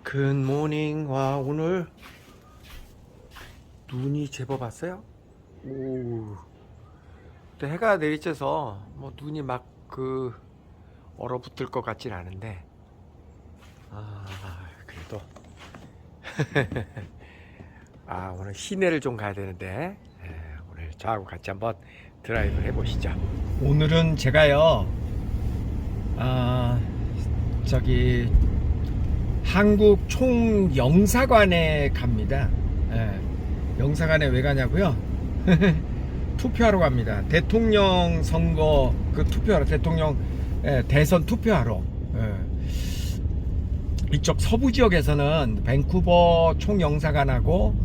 굿모닝. 와, 오늘 눈이 제법 왔어요. 오. 근데 해가 내리쬐서 뭐 눈이 막 얼어붙을 것 같진 않은데, 그래도 오늘 시내를 좀 가야 되는데, 오늘 저하고 같이 한번 드라이브를 해보시죠. 오늘은 제가요, 저기 한국 총영사관에 갑니다. 영사관에 왜 가냐고요? 투표하러 갑니다. 대통령 선거 투표하러, 대통령 대선 투표하러. 이쪽 서부 지역에서는 밴쿠버 총영사관하고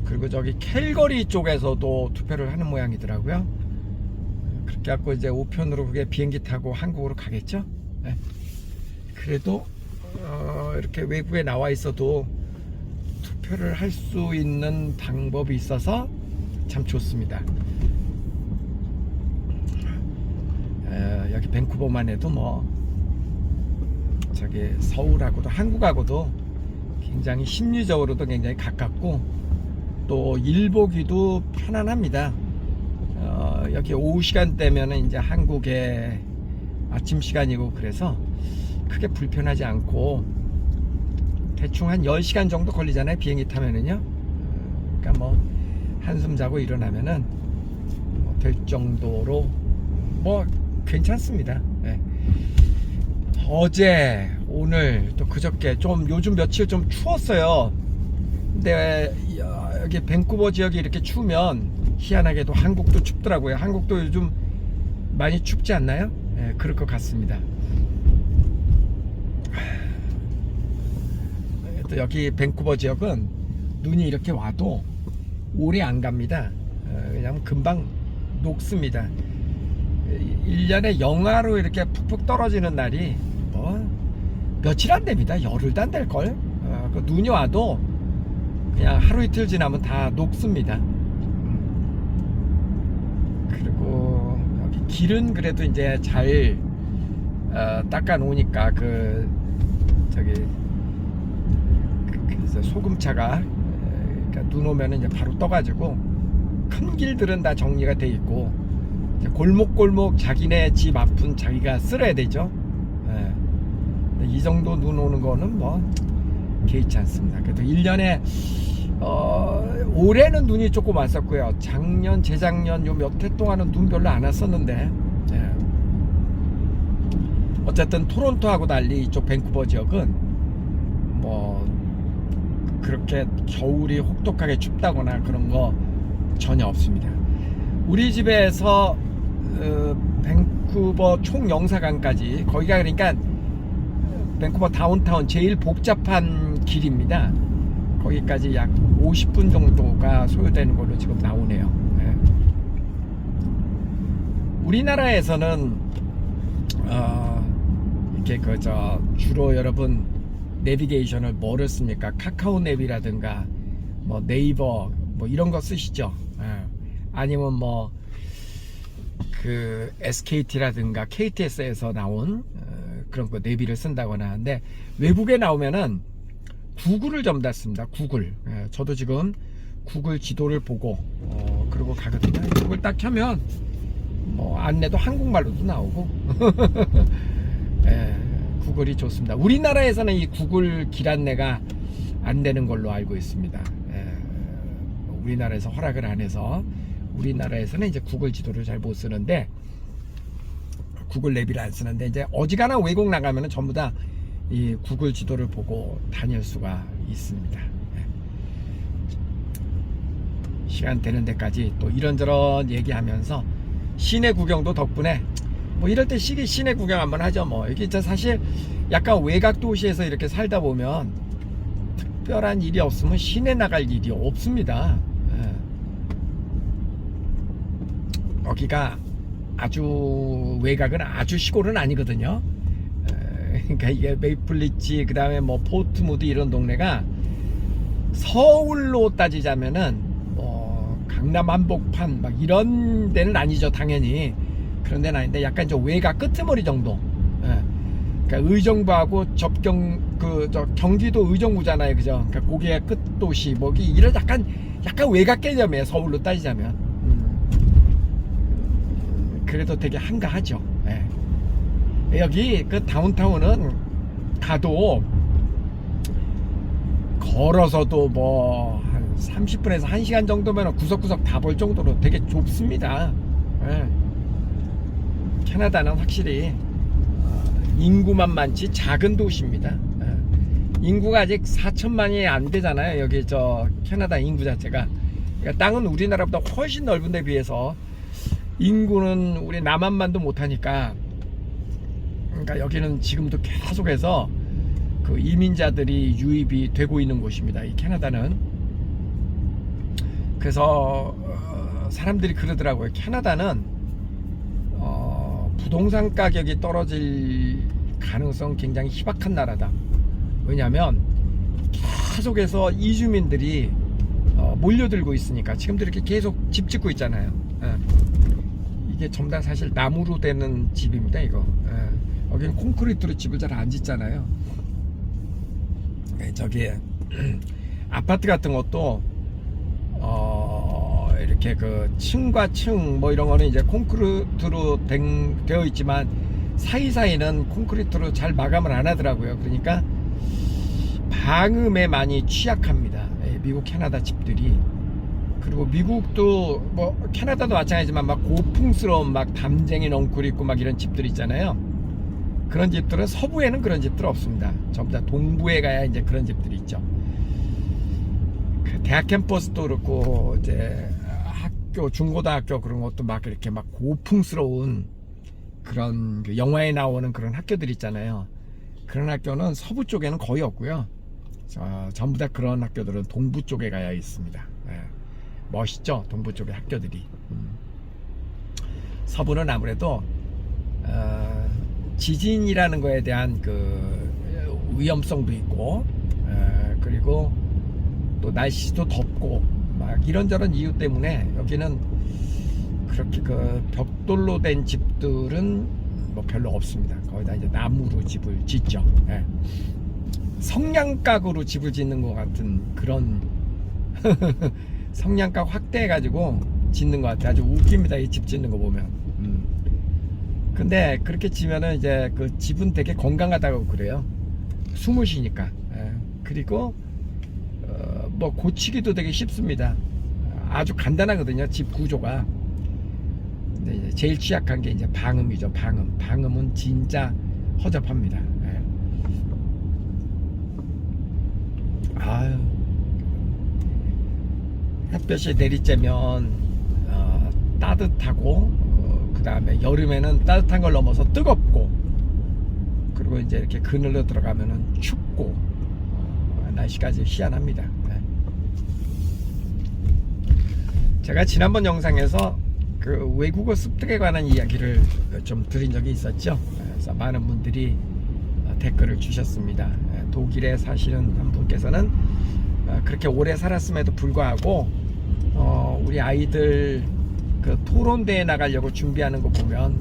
그리고 저기 캘거리 쪽에서도 투표를 하는 모양이더라고요. 그렇게 갖고 이제 우편으로 그게 비행기 타고 한국으로 가겠죠. 그래도 이렇게 외국에 나와 있어도 투표를 할 수 있는 방법이 있어서 참 좋습니다. 여기 밴쿠버만 해도 뭐 저기 서울하고도 한국하고도 굉장히 심리적으로도 굉장히 가깝고 또 일보기도 편안합니다. 여기 오후 시간대면은 이제 한국의 아침 시간이고 그래서 크게 불편하지 않고 대충 한 10시간 정도 걸리잖아요, 비행기 타면은요. 그러니까 뭐 한숨 자고 일어나면은 될 정도로 뭐 괜찮습니다. 어제 오늘 또 그저께 좀 요즘 며칠 좀 추웠어요. 근데 여기 밴쿠버 지역이 이렇게 추우면 희한하게도 한국도 춥더라고요. 한국도 요즘 많이 춥지 않나요? 그럴 것 같습니다. 또 여기 밴쿠버 지역은 눈이 이렇게 와도 오래 안 갑니다. 왜냐면 금방 녹습니다. 1년에 영하로 이렇게 푹푹 떨어지는 날이 뭐 며칠 안 됩니다. 열흘도 안 될걸. 그 눈이 와도 그냥 하루 이틀 지나면 다 녹습니다. 그리고 여기 길은 그래도 이제 잘 닦아 놓으니까 저기 그래서 소금차가 그러니까 눈 오면은 이제 바로 떠가지고 큰 길들은 다 정리가 돼 있고 이제 골목골목 자기네 집 앞은 자기가 쓸어야 되죠. 이 정도 눈 오는 거는 뭐 개의치 않습니다. 그래도 1년에 올해는 눈이 조금 왔었고요. 작년, 재작년 요 몇 해 동안은 눈 별로 안 왔었는데 어쨌든 토론토하고 달리 이쪽 밴쿠버 지역은 뭐 그렇게 겨울이 혹독하게 춥다거나 그런 거 전혀 없습니다. 우리 집에서 밴쿠버 총영사관까지 거기가 그러니까 밴쿠버 다운타운 제일 복잡한 길입니다. 거기까지 약 50분 정도가 소요되는 걸로 지금 나오네요. 우리나라에서는 이렇게 주로 여러분 내비게이션을 뭐를 씁니까? 카카오 내비라든가 뭐 네이버 뭐 이런 거 쓰시죠. 아니면 뭐 SKT라든가 KTS에서 나온 그런 거 내비를 쓴다거나 하는데 외국에 나오면은 구글을 전부 다 씁니다. 구글. 저도 지금 구글 지도를 보고 그러고 가거든요. 구글 딱 켜면 뭐 안내도 한국말로도 나오고 구글이 좋습니다. 우리나라에서는 이 구글 길 안내가 안 되는 걸로 알고 있습니다. 우리나라에서 허락을 안 해서 우리나라에서는 이제 구글 지도를 잘 못 쓰는데 구글 내비를 안 쓰는데 이제 어지간한 외국 나가면은 전부 다 이 구글 지도를 보고 다닐 수가 있습니다. 시간 되는 데까지 또 이런저런 얘기하면서 시내 구경도 덕분에 뭐 이럴 때 시내 구경 한번 하죠. 뭐 이게 사실 약간 외곽 도시에서 이렇게 살다 보면 특별한 일이 없으면 시내 나갈 일이 없습니다. 여기가 아주 외곽은 아주 시골은 아니거든요. 그러니까 이게 메이플리치 그 다음에 뭐 포트무드 이런 동네가 서울로 따지자면은 뭐 강남 한복판 막 이런 데는 아니죠, 당연히. 그런 데는 아닌데 약간 좀 외곽 끄트머리 정도. 그러니까 의정부하고 접경 경기도 의정부잖아요, 그죠? 그러니까 고개의 끝도시 뭐기 이런 약간 외곽 개념이에요, 서울로 따지자면. 그래도 되게 한가하죠. 예. 여기 그 다운타운은 가도 걸어서도 뭐 한 30분에서 1시간 정도면 구석구석 다 볼 정도로 되게 좁습니다. 예. 캐나다는 확실히 인구만 많지 작은 도시입니다. 예. 인구가 아직 4천만이 안 되잖아요. 여기 저 캐나다 인구 자체가. 그러니까 땅은 우리나라보다 훨씬 넓은 데 비해서 인구는 우리 남한만도 못하니까, 그러니까 여기는 지금도 계속해서 그 이민자들이 유입이 되고 있는 곳입니다, 이 캐나다는. 그래서 사람들이 그러더라고요. 캐나다는 부동산 가격이 떨어질 가능성 굉장히 희박한 나라다. 왜냐하면 계속해서 이주민들이 몰려들고 있으니까. 지금도 이렇게 계속 집 짓고 있잖아요. 예. 이게 전부 다 사실 나무로 되는 집입니다, 이거. 예. 여기는 콘크리트로 집을 잘 안 짓잖아요. 예, 저기 아파트 같은 것도 이렇게 그 층과 층 뭐 이런 거는 이제 콘크리트로 되어 있지만 사이사이는 콘크리트로 잘 마감을 안 하더라고요. 그러니까 방음에 많이 취약합니다, 미국 캐나다 집들이. 그리고 미국도 뭐 캐나다도 마찬가지지만 막 고풍스러운 막 담쟁이 넝쿨 있고 막 이런 집들 있잖아요. 그런 집들은 서부에는 그런 집들 없습니다. 전부 다 동부에 가야 이제 그런 집들이 있죠. 그 대학 캠퍼스도 그렇고 이제 학교, 중고등학교 그런 것도 막 이렇게 막 고풍스러운 그런 그 영화에 나오는 그런 학교들 있잖아요. 그런 학교는 서부 쪽에는 거의 없고요. 전부 다 그런 학교들은 동부 쪽에 가야 있습니다. 예. 멋있죠, 동부 쪽의 학교들이. 서부는 아무래도 지진이라는 거에 대한 그 위험성도 있고, 그리고 또 날씨도 덥고 막 이런저런 이유 때문에 여기는 그렇게 그 벽돌로 된 집들은 뭐 별로 없습니다. 거의 다 이제 나무로 집을 짓죠. 예. 성냥각으로 집을 짓는 것 같은 그런 성냥각 확대해 가지고 짓는 것 같아요. 아주 웃깁니다, 이 집 짓는 거 보면. 근데 그렇게 지면은 이제 그 집은 되게 건강하다고 그래요. 숨을 쉬니까. 예. 그리고 뭐 고치기도 되게 쉽습니다. 아주 간단하거든요, 집 구조가. 근데 이제 제일 취약한 게 이제 방음이죠. 방음은 진짜 허접합니다. 예. 아유, 햇볕이 내리쬐면 따뜻하고, 그 다음에 여름에는 따뜻한 걸 넘어서 뜨겁고, 그리고 이제 이렇게 그늘로 들어가면은 춥고, 날씨까지 희한합니다. 네. 제가 지난번 영상에서 그 외국어 습득에 관한 이야기를 좀 드린 적이 있었죠. 그래서 많은 분들이 댓글을 주셨습니다. 독일에 사시는 한 분께서는 그렇게 오래 살았음에도 불구하고 우리 아이들 그 토론대회 나가려고 준비하는 거 보면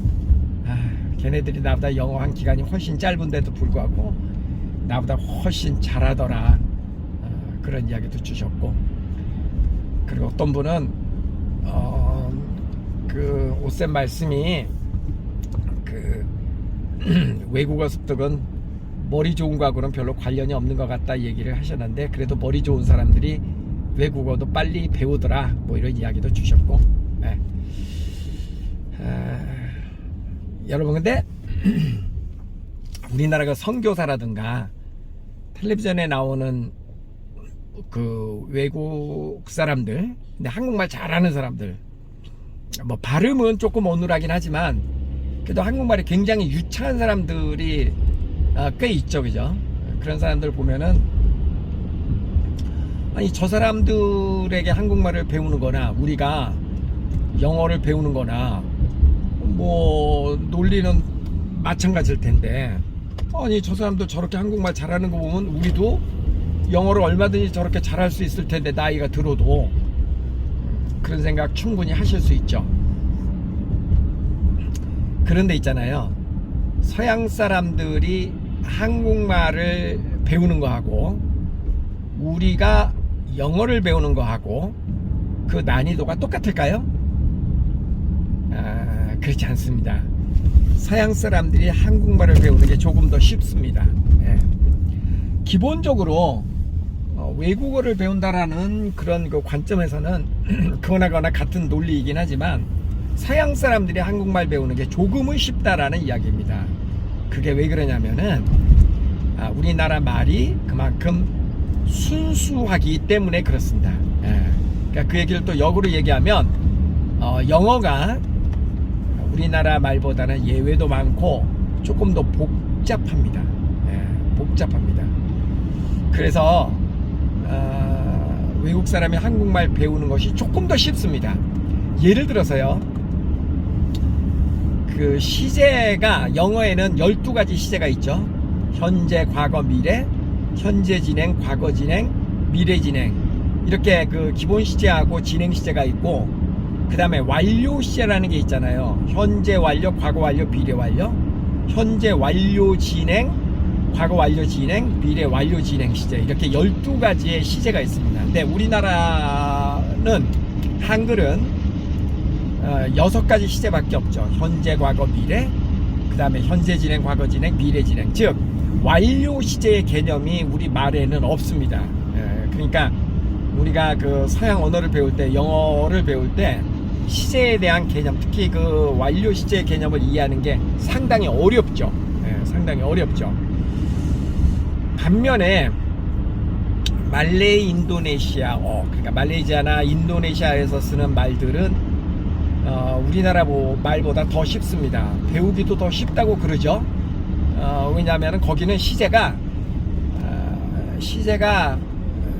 걔네들이 나보다 영어 한 기간이 훨씬 짧은데도 불구하고 나보다 훨씬 잘하더라, 그런 이야기도 주셨고, 그리고 어떤 분은 그 오쌤 말씀이 그 외국어 습득은 머리 좋은 거하고는 별로 관련이 없는 것 같다 얘기를 하셨는데, 그래도 머리 좋은 사람들이 외국어도 빨리 배우더라, 뭐 이런 이야기도 주셨고. 네. 여러분, 근데 우리나라가 선교사라든가 텔레비전에 나오는 그 외국 사람들, 근데 한국말 잘하는 사람들, 뭐 발음은 조금 어눌하긴 하지만 그래도 한국말이 굉장히 유창한 사람들이 꽤 있죠, 그죠? 그런 사람들 보면은 아니, 저 사람들에게 한국말을 배우는 거나 우리가 영어를 배우는 거나 뭐 논리는 마찬가지일 텐데, 아니 저 사람들 저렇게 한국말 잘하는 거 보면 우리도 영어를 얼마든지 저렇게 잘할 수 있을 텐데, 나이가 들어도. 그런 생각 충분히 하실 수 있죠. 그런데 있잖아요, 서양 사람들이 한국말을 배우는 거하고 우리가 영어를 배우는 거하고 그 난이도가 똑같을까요? 그렇지 않습니다. 서양 사람들이 한국말을 배우는 게 조금 더 쉽습니다. 예. 기본적으로 외국어를 배운다라는 그런 그 관점에서는 그거나 같은 논리이긴 하지만 서양 사람들이 한국말 배우는 게 조금은 쉽다라는 이야기입니다. 그게 왜 그러냐면은 우리나라 말이 그만큼 순수하기 때문에 그렇습니다. 예. 그러니까 그 얘기를 또 역으로 얘기하면 영어가 우리나라 말보다는 예외도 많고 조금 더 복잡합니다. 예, 복잡합니다. 그래서 외국 사람이 한국말 배우는 것이 조금 더 쉽습니다. 예를 들어서요, 그 시제가 영어에는 12가지 시제가 있죠. 현재, 과거, 미래, 현재 진행, 과거 진행, 미래 진행, 이렇게 그 기본 시제하고 진행 시제가 있고, 그 다음에 완료 시제라는 게 있잖아요. 현재 완료, 과거 완료, 미래 완료, 현재 완료 진행, 과거 완료 진행, 미래 완료 진행 시제, 이렇게 12가지의 시제가 있습니다. 근데 우리나라는 한글은 6가지 시제밖에 없죠. 현재, 과거, 미래, 그 다음에 현재 진행, 과거 진행, 미래 진행, 즉 완료 시제의 개념이 우리 말에는 없습니다. 그러니까 우리가 그 서양 언어를 배울 때, 영어를 배울 때 시제에 대한 개념, 특히 그 완료 시제의 개념을 이해하는 게 상당히 어렵죠. 상당히 어렵죠. 반면에 말레이 인도네시아어, 그러니까 말레이시아나 인도네시아에서 쓰는 말들은 우리나라 말보다 더 쉽습니다. 배우기도 더 쉽다고 그러죠. 왜냐하면 거기는 시제가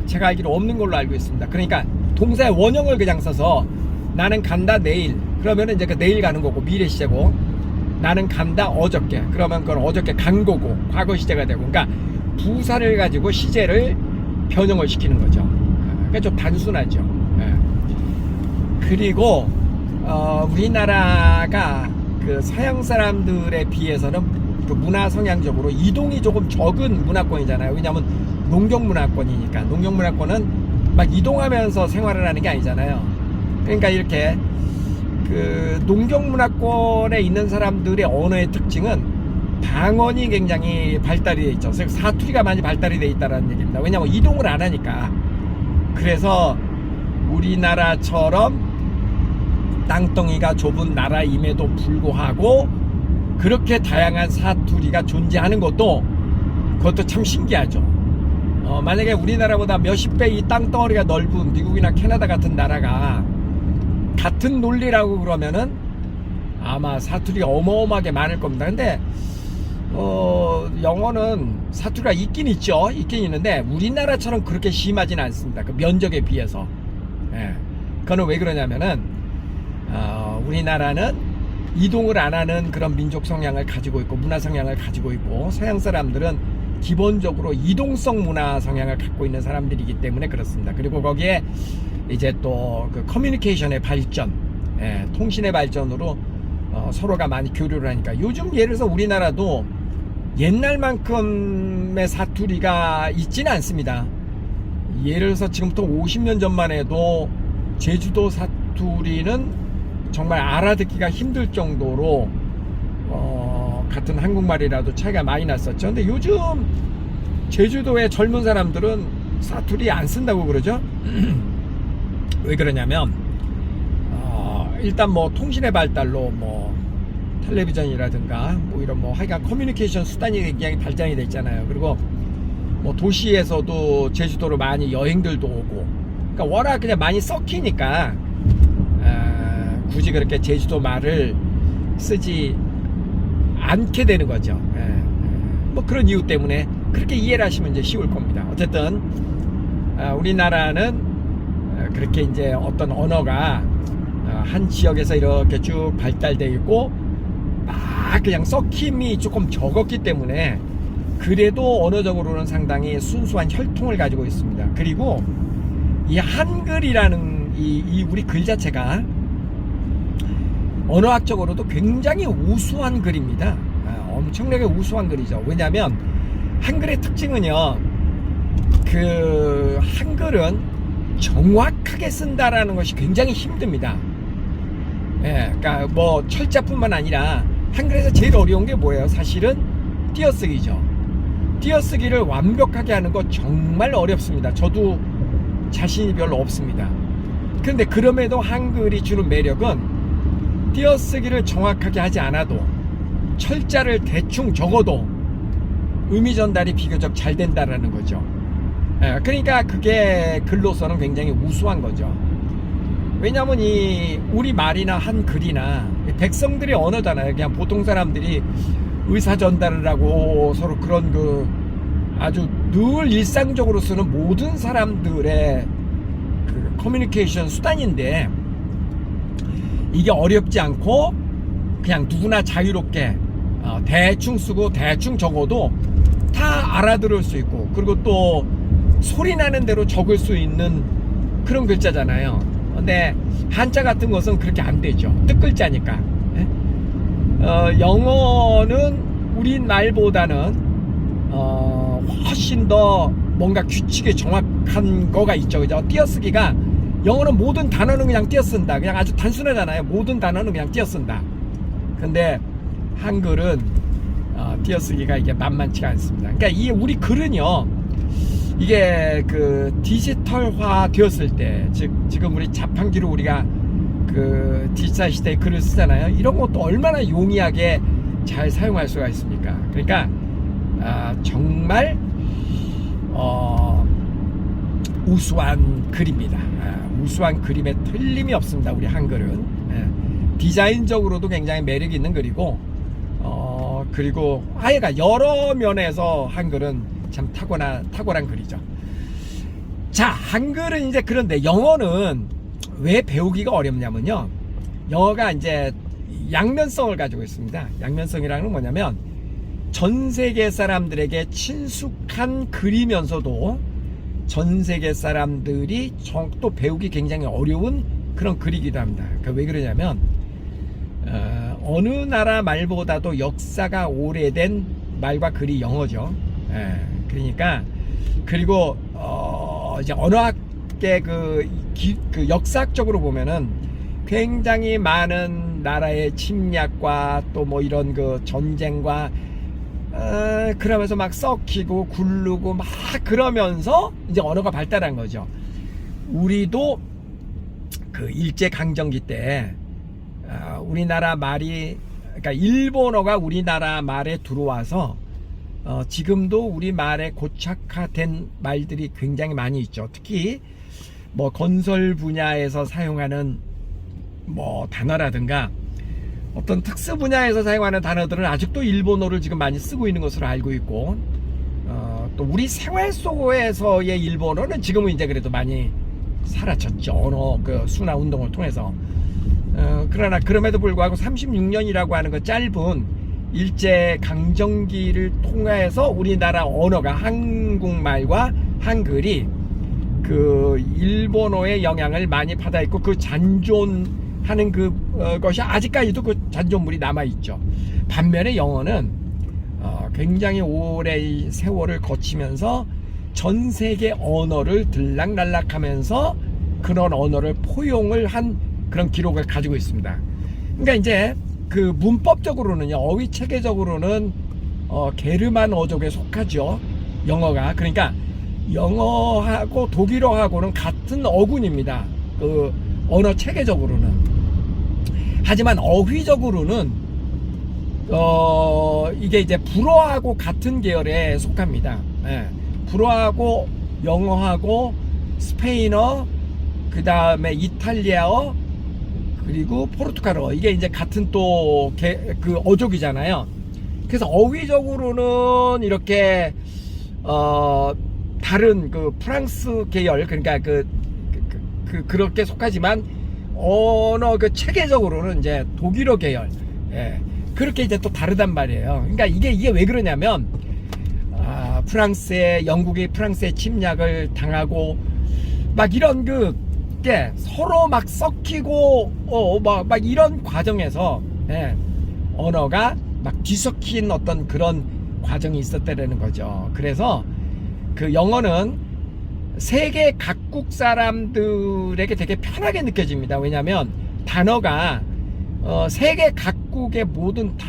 제가 알기로 없는 걸로 알고 있습니다. 그러니까 동사의 원형을 그냥 써서 나는 간다 내일, 그러면 이제 그 내일 가는 거고 미래 시제고, 나는 간다 어저께, 그러면 그건 어저께 간 거고 과거 시제가 되고, 그러니까 부사를 가지고 시제를 변형을 시키는 거죠. 그러니까 좀 단순하죠. 그리고 우리나라가 그 서양 사람들에 비해서는 그 문화 성향적으로 이동이 조금 적은 문화권이잖아요. 왜냐하면 농경 문화권이니까. 농경 문화권은 막 이동하면서 생활을 하는 게 아니잖아요. 그러니까 이렇게 그 농경 문화권에 있는 사람들의 언어의 특징은 방언이 굉장히 발달이 돼 있죠. 그래서 사투리가 많이 발달이 돼 있다는 얘기입니다. 왜냐하면 이동을 안 하니까. 그래서 우리나라처럼 땅덩이가 좁은 나라임에도 불구하고 그렇게 다양한 사투리가 존재하는 것도, 그것도 참 신기하죠. 만약에 우리나라보다 몇십 배 이 땅덩어리가 넓은 미국이나 캐나다 같은 나라가 같은 논리라고 그러면은 아마 사투리가 어마어마하게 많을 겁니다. 근데 영어는 사투리가 있긴 있죠. 있긴 있는데 우리나라처럼 그렇게 심하진 않습니다. 그 면적에 비해서. 그거는 왜 그러냐면은 우리나라는 이동을 안 하는 그런 민족 성향을 가지고 있고 문화 성향을 가지고 있고, 서양 사람들은 기본적으로 이동성 문화 성향을 갖고 있는 사람들이기 때문에 그렇습니다. 그리고 거기에 이제 또 그 커뮤니케이션의 발전, 통신의 발전으로 서로가 많이 교류를 하니까, 요즘 예를 들어서 우리나라도 옛날만큼의 사투리가 있지는 않습니다. 예를 들어서 지금부터 50년 전만 해도 제주도 사투리는 정말 알아듣기가 힘들 정도로 같은 한국말이라도 차이가 많이 났었죠. 근데 요즘 제주도의 젊은 사람들은 사투리 안 쓴다고 그러죠. 왜 그러냐면 일단 뭐 통신의 발달로 뭐 텔레비전이라든가 뭐 이런 뭐 하여간 커뮤니케이션 수단이 굉장히 발전이 됐잖아요. 그리고 뭐 도시에서도 제주도로 많이 여행들도 오고, 그러니까 워낙 그냥 많이 섞이니까 굳이 그렇게 제주도 말을 쓰지 않게 되는 거죠. 뭐 그런 이유 때문에 그렇게 이해를 하시면 이제 쉬울 겁니다. 어쨌든 우리나라는 그렇게 이제 어떤 언어가 한 지역에서 이렇게 쭉 발달되어 있고 막 그냥 섞임이 조금 적었기 때문에 그래도 언어적으로는 상당히 순수한 혈통을 가지고 있습니다. 그리고 이 한글이라는 이 우리 글 자체가 언어학적으로도 굉장히 우수한 글입니다. 엄청나게 우수한 글이죠. 왜냐하면 한글의 특징은요, 그 한글은 정확하게 쓴다라는 것이 굉장히 힘듭니다. 예, 그러니까 뭐 철자뿐만 아니라 한글에서 제일 어려운 게 뭐예요? 사실은 띄어쓰기죠. 띄어쓰기를 완벽하게 하는 거 정말 어렵습니다. 저도 자신이 별로 없습니다. 그런데 그럼에도 한글이 주는 매력은 띄어쓰기를 정확하게 하지 않아도 철자를 대충 적어도 의미 전달이 비교적 잘 된다라는 거죠. 예, 그러니까 그게 글로서는 굉장히 우수한 거죠. 왜냐하면 이 우리 말이나 한글이나 백성들의 언어잖아요. 그냥 보통 사람들이 의사 전달을 하고 서로 그런 그 아주 늘 일상적으로 쓰는 모든 사람들의 그 커뮤니케이션 수단인데, 이게 어렵지 않고 그냥 누구나 자유롭게 대충 쓰고 대충 적어도 다 알아들을 수 있고, 그리고 또 소리 나는 대로 적을 수 있는 그런 글자잖아요. 근데 한자 같은 것은 그렇게 안 되죠. 뜻글자니까. 영어는 우리말보다는 훨씬 더 뭔가 규칙이 정확한 거가 있죠. 그죠? 띄어쓰기가, 영어는 모든 단어는 그냥 띄어쓴다. 그냥 아주 단순하잖아요. 모든 단어는 그냥 띄어쓴다. 근데 한글은 띄어쓰기가 이게 만만치가 않습니다. 그러니까 이 우리 글은요, 이게 그 디지털화 되었을 때, 즉 지금 우리 자판기로 우리가 그 디지털 시대에 글을 쓰잖아요. 이런 것도 얼마나 용이하게 잘 사용할 수가 있습니까? 그러니까 정말 우수한 글입니다. 우수한 그림에 틀림이 없습니다. 우리 한글은 디자인적으로도 굉장히 매력 있는 글이고, 그리고 아예가 여러 면에서 한글은 참 탁월한 글이죠. 자, 한글은 이제, 그런데 영어는 왜 배우기가 어렵냐면요, 영어가 이제 양면성을 가지고 있습니다. 양면성이라는 건 뭐냐면, 전 세계 사람들에게 친숙한 글이면서도 전 세계 사람들이 또 배우기 굉장히 어려운 그런 글이기도 합니다. 그러니까 왜 그러냐면, 어느 나라 말보다도 역사가 오래된 말과 글이 영어죠. 그러니까, 그리고 이제 언어학계 그 역사학적으로 보면은 굉장히 많은 나라의 침략과 또 뭐 이런 그 전쟁과 그러면서 막 썩히고 굴르고 막 그러면서 이제 언어가 발달한 거죠. 우리도 그 일제강점기 때 우리나라 말이, 그러니까 일본어가 우리나라 말에 들어와서 지금도 우리 말에 고착화된 말들이 굉장히 많이 있죠. 특히 뭐 건설 분야에서 사용하는 뭐 단어라든가 어떤 특수 분야에서 사용하는 단어들은 아직도 일본어를 지금 많이 쓰고 있는 것으로 알고 있고, 또 우리 생활 속에서의 일본어는 지금은 이제 그래도 많이 사라졌죠. 언어 그 순화 운동을 통해서. 그러나 그럼에도 불구하고 36년이라고 하는 그 짧은 일제 강점기를 통해서 우리나라 언어가, 한국말과 한글이 그 일본어의 영향을 많이 받아 있고, 그 잔존하는 것이 아직까지도 그 잔존물이 남아 있죠. 반면에 영어는 굉장히 오랜 세월을 거치면서 전 세계 언어를 들락날락하면서 그런 언어를 포용을 한 그런 기록을 가지고 있습니다. 그러니까 이제 그 문법적으로는요, 어휘 체계적으로는 게르만 어족에 속하죠, 영어가. 그러니까 영어하고 독일어하고는 같은 어군입니다, 그 언어 체계적으로는. 하지만 어휘적으로는 이게 이제 불어하고 같은 계열에 속합니다. 불어하고 영어하고 스페인어, 그 다음에 이탈리아어, 그리고 포르투갈어, 이게 이제 같은 또 그 어족이잖아요. 그래서 어휘적으로는 이렇게 다른 그 프랑스 계열, 그러니까 그렇게 속하지만 언어 그 체계적으로는 이제 독일어 계열, 그렇게 이제 또 다르단 말이에요. 그러니까 이게 왜 그러냐면, 영국이 프랑스의 침략을 당하고 막 이런 게 서로 막 섞이고 막 이런 과정에서 언어가 막 뒤섞인 어떤 그런 과정이 있었다라는 거죠. 그래서 그 영어는 세계 각국 사람들에게 되게 편하게 느껴집니다. 왜냐하면 단어가 세계 각국의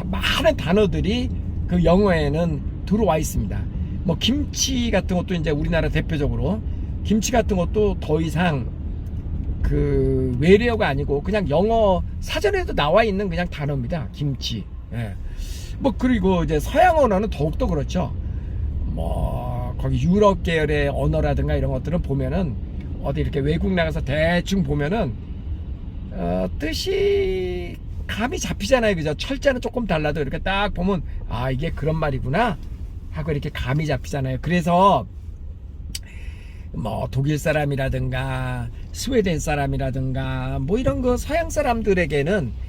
많은 단어들이 그 영어에는 들어와 있습니다. 뭐 김치 같은 것도 이제 우리나라 대표적으로 김치 같은 것도 더 이상 그 외래어가 아니고 그냥 영어 사전에도 나와 있는 그냥 단어입니다. 김치. 예. 뭐 그리고 이제 서양 언어는 더욱더 그렇죠. 뭐 거기 유럽 계열의 언어라든가 이런 것들은 보면은 어디 이렇게 외국 나가서 대충 보면은 뜻이 감이 잡히잖아요. 그죠? 철자는 조금 달라도 이렇게 딱 보면 아 이게 그런 말이구나 하고 이렇게 감이 잡히잖아요. 그래서 뭐 독일 사람이라든가 스웨덴 사람이라든가 뭐 이런 그 서양 사람들에게는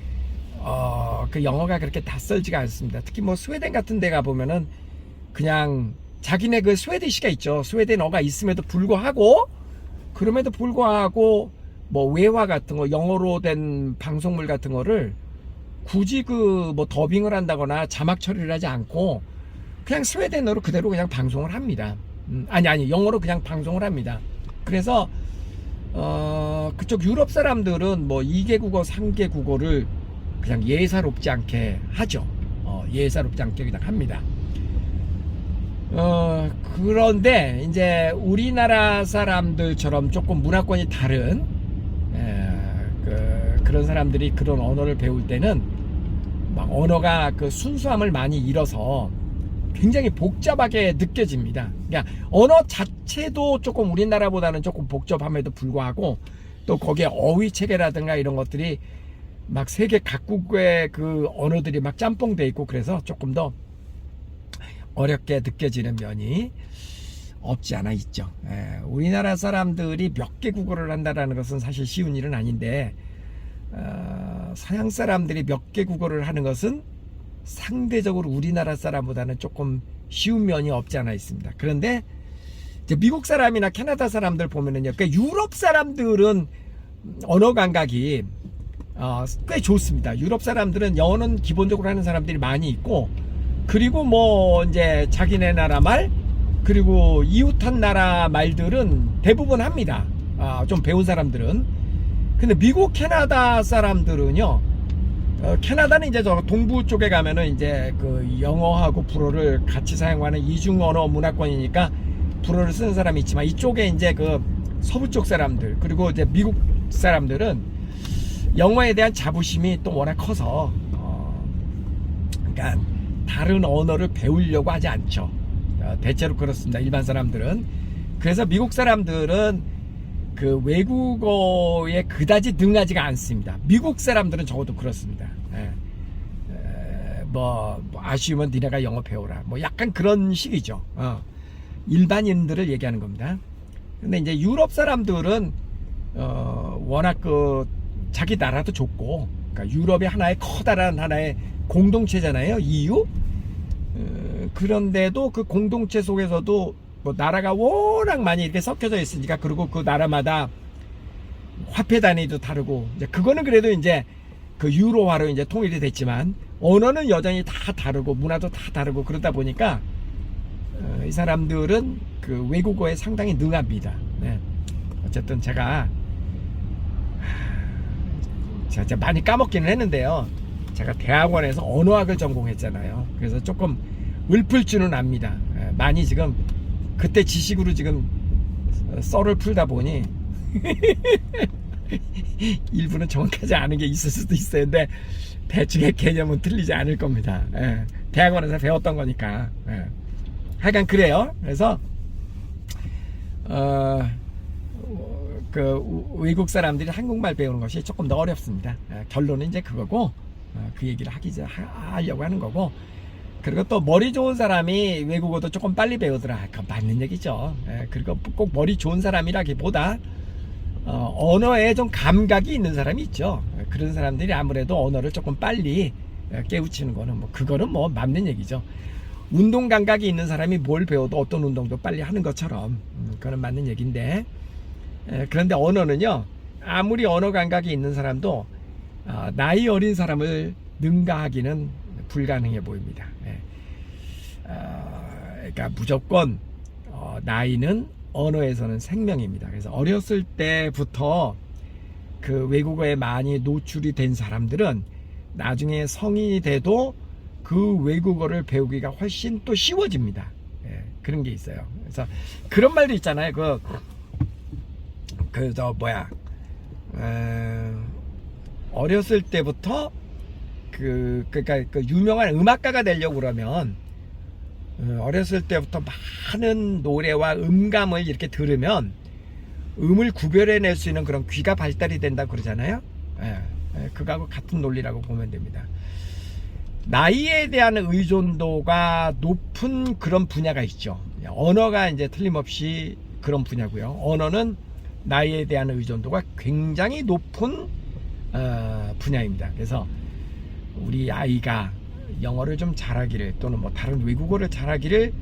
그 영어가 그렇게 낯설지가 않습니다. 특히 뭐 스웨덴 같은 데 가보면은 그냥 자기네 그 스웨디시가 있죠. 스웨덴어가 있음에도 불구하고 그럼에도 불구하고 뭐 외화 같은 거 영어로 된 방송물 같은 거를 굳이 그 뭐 더빙을 한다거나 자막 처리를 하지 않고 그냥 스웨덴어로 그대로 그냥 방송을 합니다. 아니 영어로 그냥 방송을 합니다. 그래서 그쪽 유럽 사람들은 뭐 2개 국어 3개 국어를 그냥 예사롭지 않게 하죠. 예사롭지 않게 그냥 합니다. 그런데 이제 우리나라 사람들처럼 조금 문화권이 다른 그런 사람들이 그런 언어를 배울 때는 막 언어가 그 순수함을 많이 잃어서 굉장히 복잡하게 느껴집니다. 그러니까 언어 자체도 조금 우리나라보다는 조금 복잡함에도 불구하고 또 거기에 어휘 체계라든가 이런 것들이 막 세계 각국의 그 언어들이 막 짬뽕돼 있고 그래서 조금 더 어렵게 느껴지는 면이 없지 않아 있죠. 우리나라 사람들이 몇 개 국어를 한다는 것은 사실 쉬운 일은 아닌데 서양 사람들이 몇 개 국어를 하는 것은 상대적으로 우리나라 사람보다는 조금 쉬운 면이 없지 않아 있습니다. 그런데 이제 미국 사람이나 캐나다 사람들 보면은요, 그러니까 유럽 사람들은 언어 감각이 꽤 좋습니다. 유럽 사람들은 영어는 기본적으로 하는 사람들이 많이 있고, 그리고 뭐 이제 자기네 나라 말, 그리고 이웃한 나라 말들은 대부분 합니다. 좀 배운 사람들은. 근데 미국 캐나다 사람들은요, 캐나다는 이제 저 동부 쪽에 가면은 이제 그 영어하고 불어를 같이 사용하는 이중 언어 문화권이니까 불어를 쓰는 사람이 있지만, 이쪽에 이제 그 서부 쪽 사람들, 그리고 이제 미국 사람들은 영어에 대한 자부심이 또 워낙 커서 그러니까 다른 언어를 배우려고 하지 않죠. 대체로 그렇습니다. 일반 사람들은. 그래서 미국 사람들은 그 외국어에 그다지 능하지가 않습니다. 미국 사람들은 적어도 그렇습니다. 뭐 아쉬우면 니네가 영어 배워라. 뭐 약간 그런 식이죠. 일반인들을 얘기하는 겁니다. 근데 이제 유럽 사람들은 워낙 그 자기 나라도 좁고, 그러니까 유럽의 커다란 하나의 공동체잖아요. EU. 그런데도 그 공동체 속에서도 뭐 나라가 워낙 많이 이렇게 섞여져 있으니까, 그리고 그 나라마다 화폐 단위도 다르고, 이제 그거는 그래도 이제 그 유로화로 이제 통일이 됐지만, 언어는 여전히 다 다르고 문화도 다 다르고, 그러다 보니까 이 사람들은 그 외국어에 상당히 능합니다. 네. 어쨌든 제가 많이 까먹기는 했는데요. 제가 대학원에서 언어학을 전공했잖아요. 그래서 조금 읊을 줄은 압니다. 많이 지금 그때 지식으로 지금 썰을 풀다 보니 일부는 정확하지 않은 게 있을 수도 있어요. 근데 대충의 개념은 틀리지 않을 겁니다. 대학원에서 배웠던 거니까. 하여간 그래요. 그래서 그 외국 사람들이 한국말 배우는 것이 조금 더 어렵습니다. 결론은 이제 그거고, 그 얘기를 하려고 하는 거고, 그리고 또 머리 좋은 사람이 외국어도 조금 빨리 배우더라. 그건 맞는 얘기죠. 그리고 꼭 머리 좋은 사람이라기보다 언어에 좀 감각이 있는 사람이 있죠. 그런 사람들이 아무래도 언어를 조금 빨리 깨우치는 거는 뭐 그거는 뭐 맞는 얘기죠. 운동 감각이 있는 사람이 뭘 배워도 어떤 운동도 빨리 하는 것처럼 그거는 맞는 얘기인데, 그런데 언어는요, 아무리 언어 감각이 있는 사람도 나이 어린 사람을 능가하기는 불가능해 보입니다. 예. 그러니까 무조건 나이는 언어에서는 생명입니다. 그래서 어렸을 때부터 그 외국어에 많이 노출이 된 사람들은 나중에 성인이 돼도 그 외국어를 배우기가 훨씬 또 쉬워집니다. 예, 그런 게 있어요. 그래서 그런 말도 있잖아요. 어렸을 때부터 그러니까 그 유명한 음악가가 되려고 그러면 어렸을 때부터 많은 노래와 음감을 이렇게 들으면 음을 구별해낼 수 있는 그런 귀가 발달이 된다고 그러잖아요. 그거하고 같은 논리라고 보면 됩니다. 나이에 대한 의존도가 높은 그런 분야가 있죠. 언어가 이제 틀림없이 그런 분야고요. 언어는 나이에 대한 의존도가 굉장히 높은 분야입니다. 그래서 우리 아이가 영어를 좀 잘하기를 또는 뭐 다른 외국어를 잘하기를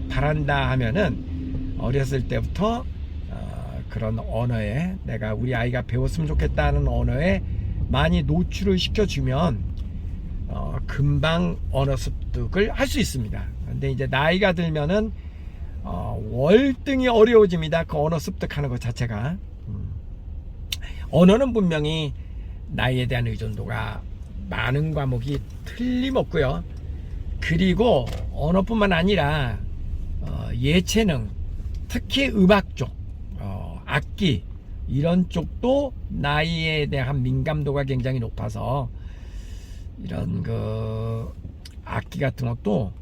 바란다 하면은 어렸을 때부터 그런 언어에 내가 우리 아이가 배웠으면 좋겠다는 언어에 많이 노출을 시켜주면 금방 언어 습득을 할 수 있습니다. 근데 이제 나이가 들면은 월등히 어려워집니다. 그 언어 습득하는 것 자체가. 언어는 분명히 나이에 대한 의존도가 많은 과목이 틀림없고요. 그리고 언어뿐만 아니라 예체능, 특히 음악 쪽, 악기 이런 쪽도 나이에 대한 민감도가 굉장히 높아서 이런 그 악기 같은 것도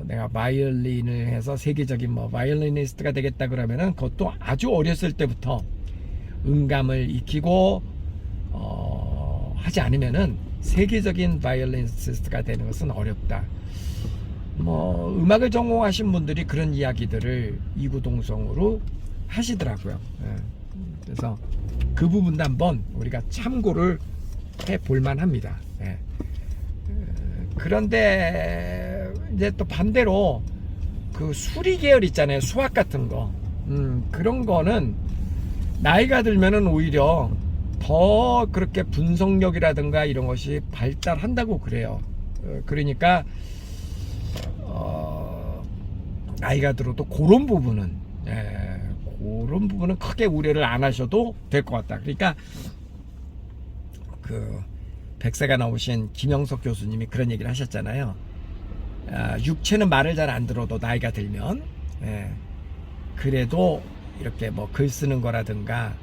내가 바이올린을 해서 세계적인 뭐 바이올리니스트가 되겠다 그러면은 그것도 아주 어렸을 때부터 음감을 익히고 하지 않으면은 세계적인 바이올리니스트가 되는 것은 어렵다. 뭐 음악을 전공하신 분들이 그런 이야기들을 이구동성으로 하시더라고요. 그래서 그 부분도 한번 우리가 참고를 해 볼만 합니다. 그런데 이제 또 반대로 그 수리 계열 있잖아요. 수학 같은 거. 그런 거는 나이가 들면은 오히려 더 그렇게 분석력이라든가 이런 것이 발달한다고 그래요. 그러니까 나이가 들어도 그런 부분은 크게 우려를 안 하셔도 될 것 같다. 그러니까 그 백세가 나오신 김영석 교수님이 그런 얘기를 하셨잖아요. 육체는 말을 잘 안 들어도 나이가 들면 그래도 이렇게 뭐 글 쓰는 거라든가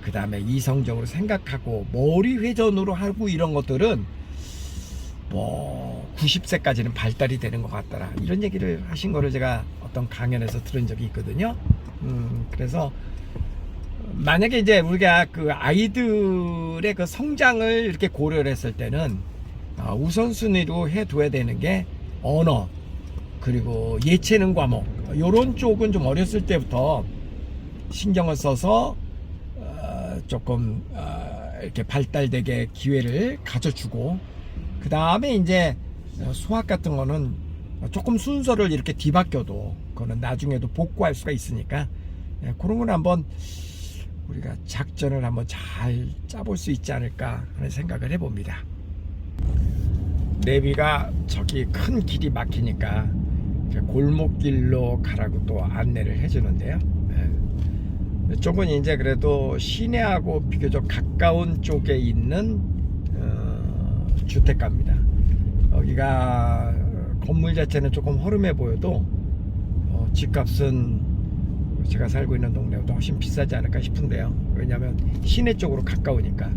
그 다음에 이성적으로 생각하고 머리 회전으로 하고 이런 것들은 뭐 90세까지는 발달이 되는 것 같더라, 이런 얘기를 하신 거를 제가 어떤 강연에서 들은 적이 있거든요. 그래서 만약에 이제 우리가 그 아이들의 그 성장을 이렇게 고려를 했을 때는 우선순위로 해둬야 되는 게 언어 그리고 예체능 과목, 요런 쪽은 좀 어렸을 때부터 신경을 써서 조금 이렇게 발달되게 기회를 가져주고, 그 다음에 이제 수학 같은 거는 조금 순서를 이렇게 뒤바뀌어도 그거는 나중에도 복구할 수가 있으니까 그런 건 한번 우리가 작전을 한번 잘 짜볼 수 있지 않을까 하는 생각을 해봅니다. 내비가 저기 큰 길이 막히니까 골목길로 가라고 또 안내를 해주는데요. 이쪽은 이제 그래도 시내하고 비교적 가까운 쪽에 있는 주택가입니다. 여기가 건물 자체는 조금 허름해 보여도 집값은 제가 살고 있는 동네보다 훨씬 비싸지 않을까 싶은데요. 왜냐하면 시내 쪽으로 가까우니까.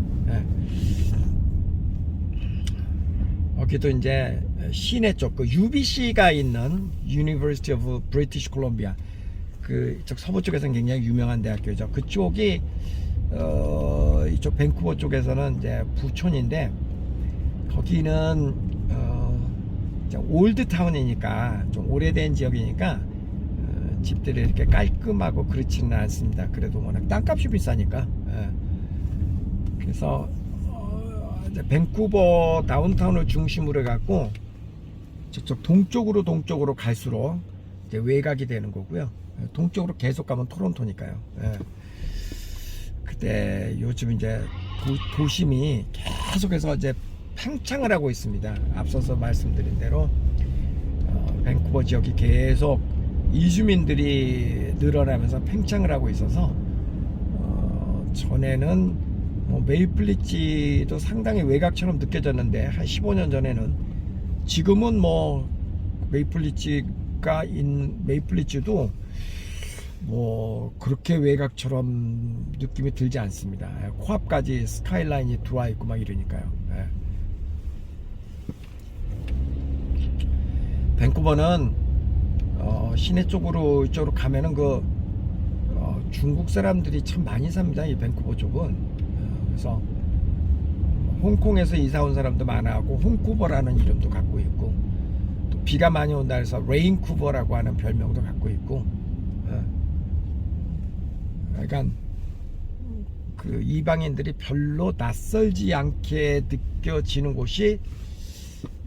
여기도 이제 시내 쪽, 그 UBC가 있는 University of British Columbia, 그쪽 서부 쪽에서는 굉장히 유명한 대학교죠. 그쪽이 이쪽 밴쿠버 쪽에서는 이제 부촌인데, 거기는 올드타운이니까 좀 오래된 지역이니까 집들이 이렇게 깔끔하고 그렇지는 않습니다. 그래도 워낙 땅값이 비싸니까. 그래서 이제 밴쿠버 다운타운을 중심으로 해갖고 저쪽 동쪽으로 갈수록 이제 외곽이 되는 거고요. 동쪽으로 계속 가면 토론토니까요. 근데 요즘 이제 도심이 계속해서 이제 팽창을 하고 있습니다. 앞서서 말씀드린 대로 밴쿠버 지역이 계속 이주민들이 늘어나면서 팽창을 하고 있어서 전에는 뭐 메이플리지도 상당히 외곽처럼 느껴졌는데 한 15년 전에는, 지금은 뭐 메이플리지도 뭐 그렇게 외곽처럼 느낌이 들지 않습니다. 코앞까지 스카이라인이 들어와 있고 막 이러니까요. 밴쿠버는 시내 쪽으로 이쪽으로 가면은 중국 사람들이 참 많이 삽니다. 이 밴쿠버 쪽은. 그래서 홍콩에서 이사 온 사람도 많아하고 홍쿠버라는 이름도 갖고 있고, 또 비가 많이 온다 해서 레인쿠버라고 하는 별명도 갖고 있고. 그러니까 그 이방인들이 별로 낯설지 않게 느껴지는 곳이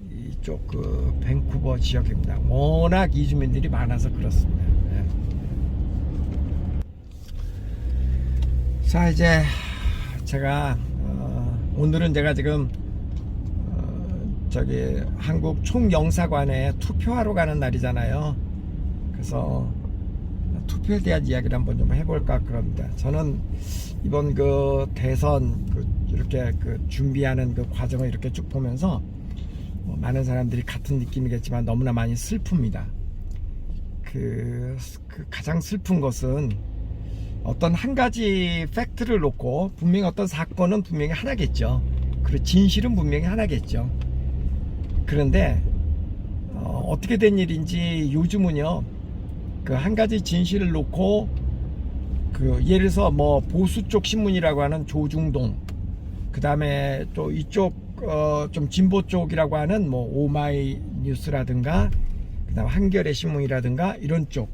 이쪽 그 밴쿠버 지역입니다. 워낙 이주민들이 많아서 그렇습니다. 자, 이제 제가 오늘은 제가 지금 저기 한국 총영사관에 투표하러 가는 날이잖아요. 그래서 투표에 대한 이야기를 한번 좀 해볼까 그럽니다. 저는 이번 그 대선 이렇게 준비하는 그 과정을 이렇게 쭉 보면서 많은 사람들이 같은 느낌이겠지만 너무나 많이 슬픕니다. 가장 슬픈 것은 어떤 한 가지 팩트를 놓고 분명히 어떤 사건은 분명히 하나겠죠. 그리고 진실은 분명히 하나겠죠. 그런데 어떻게 된 일인지 요즘은요, 그 한 가지 진실을 놓고 예를 들어서 뭐 보수 쪽 신문이라고 하는 조중동, 그 다음에 또 이쪽 좀 진보 쪽이라고 하는 뭐 오마이뉴스라든가 그 다음 한겨레 신문이라든가 이런 쪽,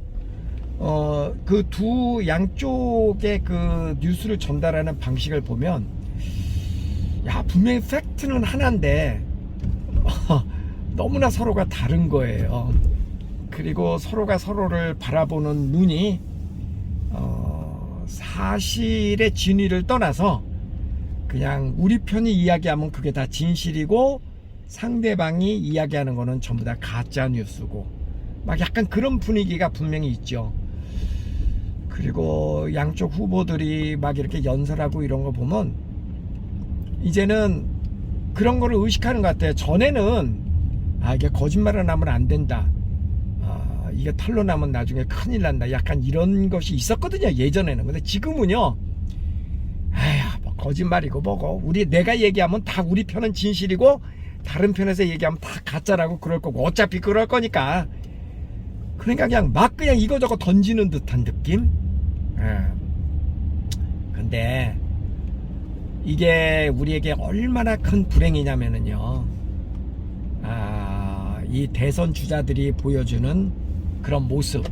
그 두 양쪽의 그 뉴스를 전달하는 방식을 보면, 야, 분명히 팩트는 하나인데 너무나 서로가 다른 거예요. 그리고 서로가 서로를 바라보는 눈이 사실의 진위를 떠나서 그냥 우리 편이 이야기하면 그게 다 진실이고 상대방이 이야기하는 거는 전부 다 가짜 뉴스고, 막 약간 그런 분위기가 분명히 있죠. 그리고 양쪽 후보들이 막 이렇게 연설하고 이런 거 보면 이제는 그런 거를 의식하는 것 같아요. 전에는 이게 거짓말을 하면 안 된다, 이게 털로 나면 나중에 큰일 난다, 약간 이런 것이 있었거든요, 예전에는. 근데 지금은요, 아휴, 뭐 거짓말이고 뭐고, 내가 얘기하면 다 우리 편은 진실이고 다른 편에서 얘기하면 다 가짜라고 그럴 거고, 어차피 그럴 거니까, 그러니까 그냥 이거저거 던지는 듯한 느낌. 근데 이게 우리에게 얼마나 큰 불행이냐면은요, 이 대선 주자들이 보여주는 그런 모습,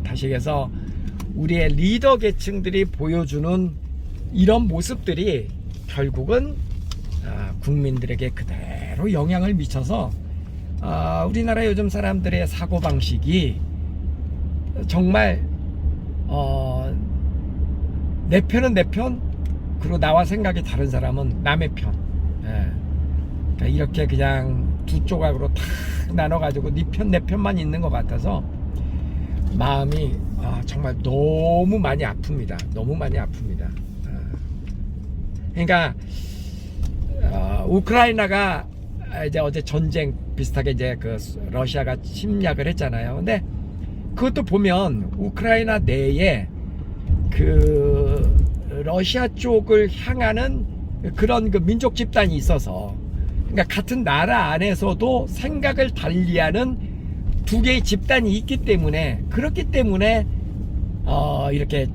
다시 얘기해서 우리의 리더 계층들이 보여주는 이런 모습들이 결국은 국민들에게 그대로 영향을 미쳐서 우리나라 요즘 사람들의 사고방식이 정말 내 편은 내 편, 그리고 나와 생각이 다른 사람은 남의 편, 그러니까 이렇게 그냥 두 조각으로 탁 나눠가지고 네 편 내 편만 있는 것 같아서 마음이 정말 너무 많이 아픕니다. 너무 많이 아픕니다. 그러니까 우크라이나가 이제 어제 전쟁 비슷하게 이제 러시아가 침략을 했잖아요. 근데 그것도 보면 우크라이나 내에 러시아 쪽을 향하는 그런 민족 집단이 있어서, 그러니까 같은 나라 안에서도 생각을 달리하는 두 개의 집단이 있기 때문에, 그렇기 때문에 이렇게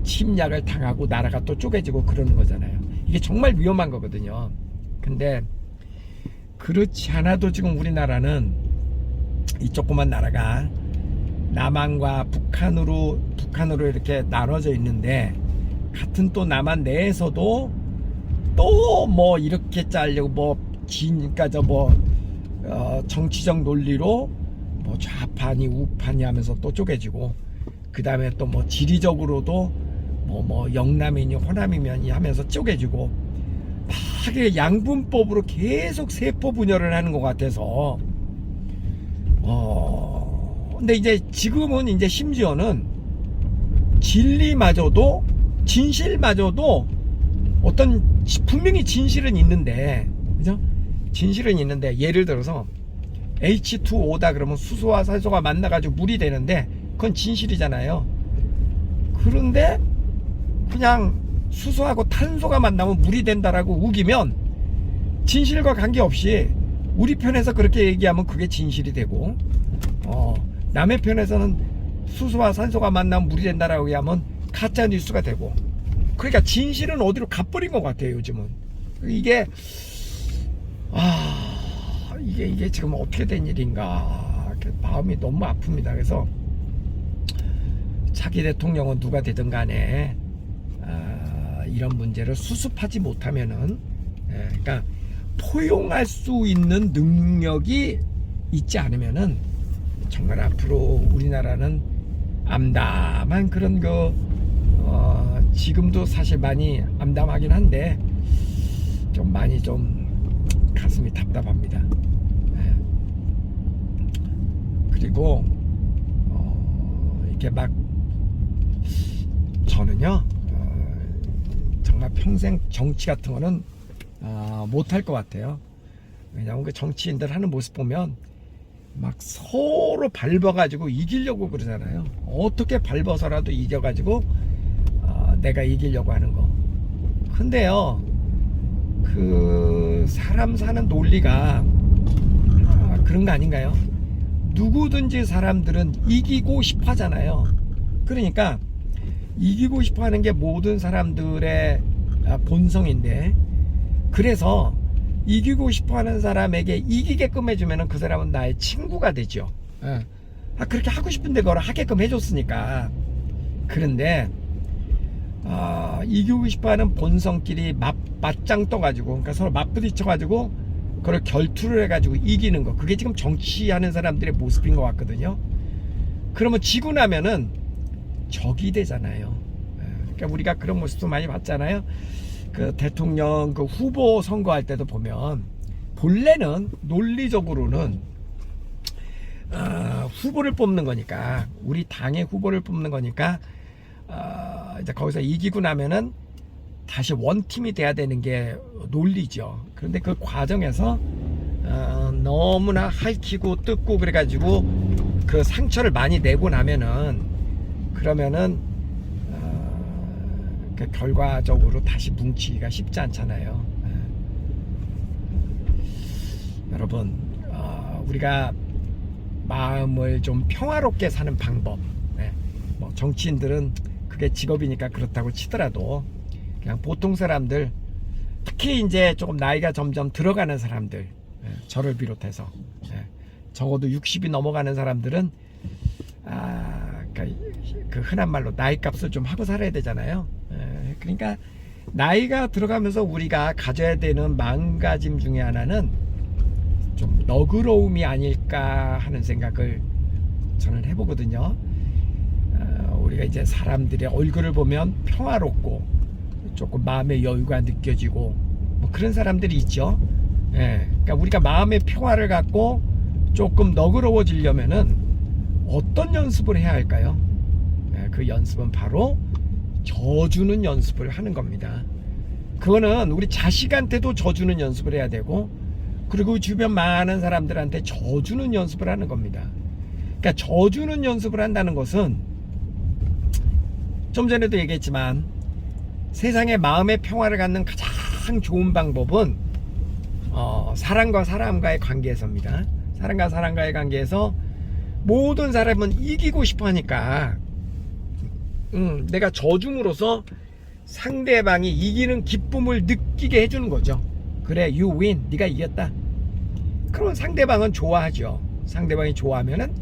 침략을 당하고 나라가 또 쪼개지고 그러는 거잖아요. 이게 정말 위험한 거거든요. 근데 그렇지 않아도 지금 우리나라는 이 조그만 나라가 남한과 북한으로 이렇게 나눠져 있는데, 같은 또 남한 내에서도 또 뭐 이렇게 짜려고 그러니까 정치적 논리로 좌판이 우판이 하면서 또 쪼개지고, 그 다음에 또 지리적으로도 영남이니 호남이면이 하면서 쪼개지고, 막 이렇게 양분법으로 계속 세포 분열을 하는 것 같아서 근데 이제 지금은 이제 심지어는 진리마저도 진실마저도 어떤 분명히 진실은 있는데, 그죠? 진실은 있는데 예를 들어서 H2O다 그러면 수소와 산소가 만나가지고 물이 되는데 그건 진실이잖아요. 그런데 그냥 수소하고 탄소가 만나면 물이 된다라고 우기면 진실과 관계없이 우리 편에서 그렇게 얘기하면 그게 진실이 되고, 남의 편에서는 수소와 산소가 만나면 물이 된다라고 얘기하면 가짜 뉴스가 되고, 그러니까 진실은 어디로 가버린 것 같아요 요즘은. 이게 이게 지금 어떻게 된 일인가, 마음이 너무 아픕니다. 그래서 차기 대통령은 누가 되든 간에 이런 문제를 수습하지 못하면은, 그러니까 포용할 수 있는 능력이 있지 않으면은 정말 앞으로 우리나라는 암담한 그런 지금도 사실 많이 암담하긴 한데 좀 많이 좀 가슴이 답답합니다. 그리고 이렇게 막 저는요 정말 평생 정치 같은 거는 못할 것 같아요. 왜냐하면 그 정치인들 하는 모습 보면 막 서로 밟아가지고 이기려고 그러잖아요. 어떻게 밟아서라도 이겨가지고 내가 이기려고 하는 거. 근데요 그 사람 사는 논리가 그런 거 아닌가요? 누구든지 사람들은 이기고 싶어 하잖아요. 그러니까 이기고 싶어 하는 게 모든 사람들의 본성인데, 그래서 이기고 싶어 하는 사람에게 이기게끔 해주면 그 사람은 나의 친구가 되죠. 그렇게 하고 싶은데 그걸 하게끔 해줬으니까. 그런데 이기고 싶어 하는 본성끼리 맞짱 떠가지고, 그러니까 서로 맞부딪혀가지고 그걸 결투를 해가지고 이기는 거, 그게 지금 정치하는 사람들의 모습인 것 같거든요. 그러면 지고 나면은 적이 되잖아요. 그러니까 우리가 그런 모습도 많이 봤잖아요. 그 대통령 그 후보 선거할 때도 보면 본래는 논리적으로는 후보를 뽑는 거니까, 우리 당의 후보를 뽑는 거니까 이제 거기서 이기고 나면은 다시 원팀이 돼야 되는 게 논리죠. 그런데 그 과정에서 너무나 핥히고 뜯고 그래가지고 그 상처를 많이 내고 나면은, 그러면은 그 결과적으로 다시 뭉치기가 쉽지 않잖아요. 여러분, 우리가 마음을 좀 평화롭게 사는 방법, 뭐 정치인들은 그게 직업이니까 그렇다고 치더라도 그냥 보통 사람들, 특히 이제 조금 나이가 점점 들어가는 사람들, 저를 비롯해서 적어도 60이 넘어가는 사람들은 그 흔한 말로 나이값을 좀 하고 살아야 되잖아요. 그러니까 나이가 들어가면서 우리가 가져야 되는 마음가짐 중에 하나는 좀 너그러움이 아닐까 하는 생각을 저는 해보거든요. 우리가 이제 사람들의 얼굴을 보면 평화롭고 조금 마음의 여유가 느껴지고 뭐 그런 사람들이 있죠. 그러니까 우리가 마음의 평화를 갖고 조금 너그러워지려면은 어떤 연습을 해야 할까요? 그 연습은 바로 져주는 연습을 하는 겁니다. 그거는 우리 자식한테도 져주는 연습을 해야 되고, 그리고 주변 많은 사람들한테 져주는 연습을 하는 겁니다. 그러니까 져주는 연습을 한다는 것은, 좀 전에도 얘기했지만 세상에 마음의 평화를 갖는 가장 좋은 방법은 사람과 사람과의 관계에서입니다. 사람과 사람과의 관계에서 모든 사람은 이기고 싶어 하니까 내가 져줌으로써 상대방이 이기는 기쁨을 느끼게 해주는 거죠. 그래, you win, 네가 이겼다. 그러면 상대방은 좋아하죠. 상대방이 좋아하면은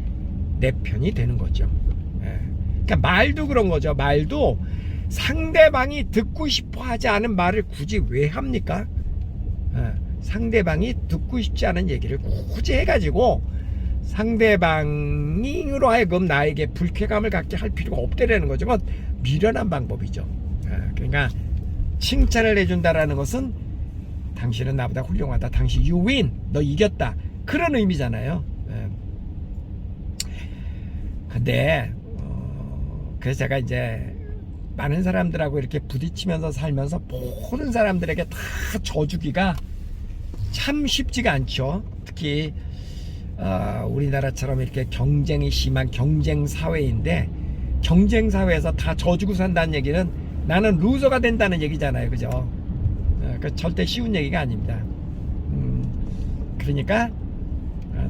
내 편이 되는 거죠. 그러니까 말도 그런 거죠. 말도 상대방이 듣고 싶어 하지 않은 말을 굳이 왜 합니까? 상대방이 듣고 싶지 않은 얘기를 굳이 해가지고 상대방으로 하여금 나에게 불쾌감을 갖게 할 필요가 없다라는 거죠. 그건 미련한 방법이죠. 그러니까 칭찬을 해준다라는 것은 당신은 나보다 훌륭하다. 당신 you win. 너 이겼다. 그런 의미잖아요. 근데 그래서 제가 이제 많은 사람들하고 이렇게 부딪히면서 살면서 모든 사람들에게 다 져주기가 참 쉽지가 않죠. 특히 우리나라처럼 이렇게 경쟁이 심한 경쟁 사회인데, 경쟁 사회에서 다 져주고 산다는 얘기는 나는 루저가 된다는 얘기잖아요. 그죠? 그 절대 쉬운 얘기가 아닙니다. 그러니까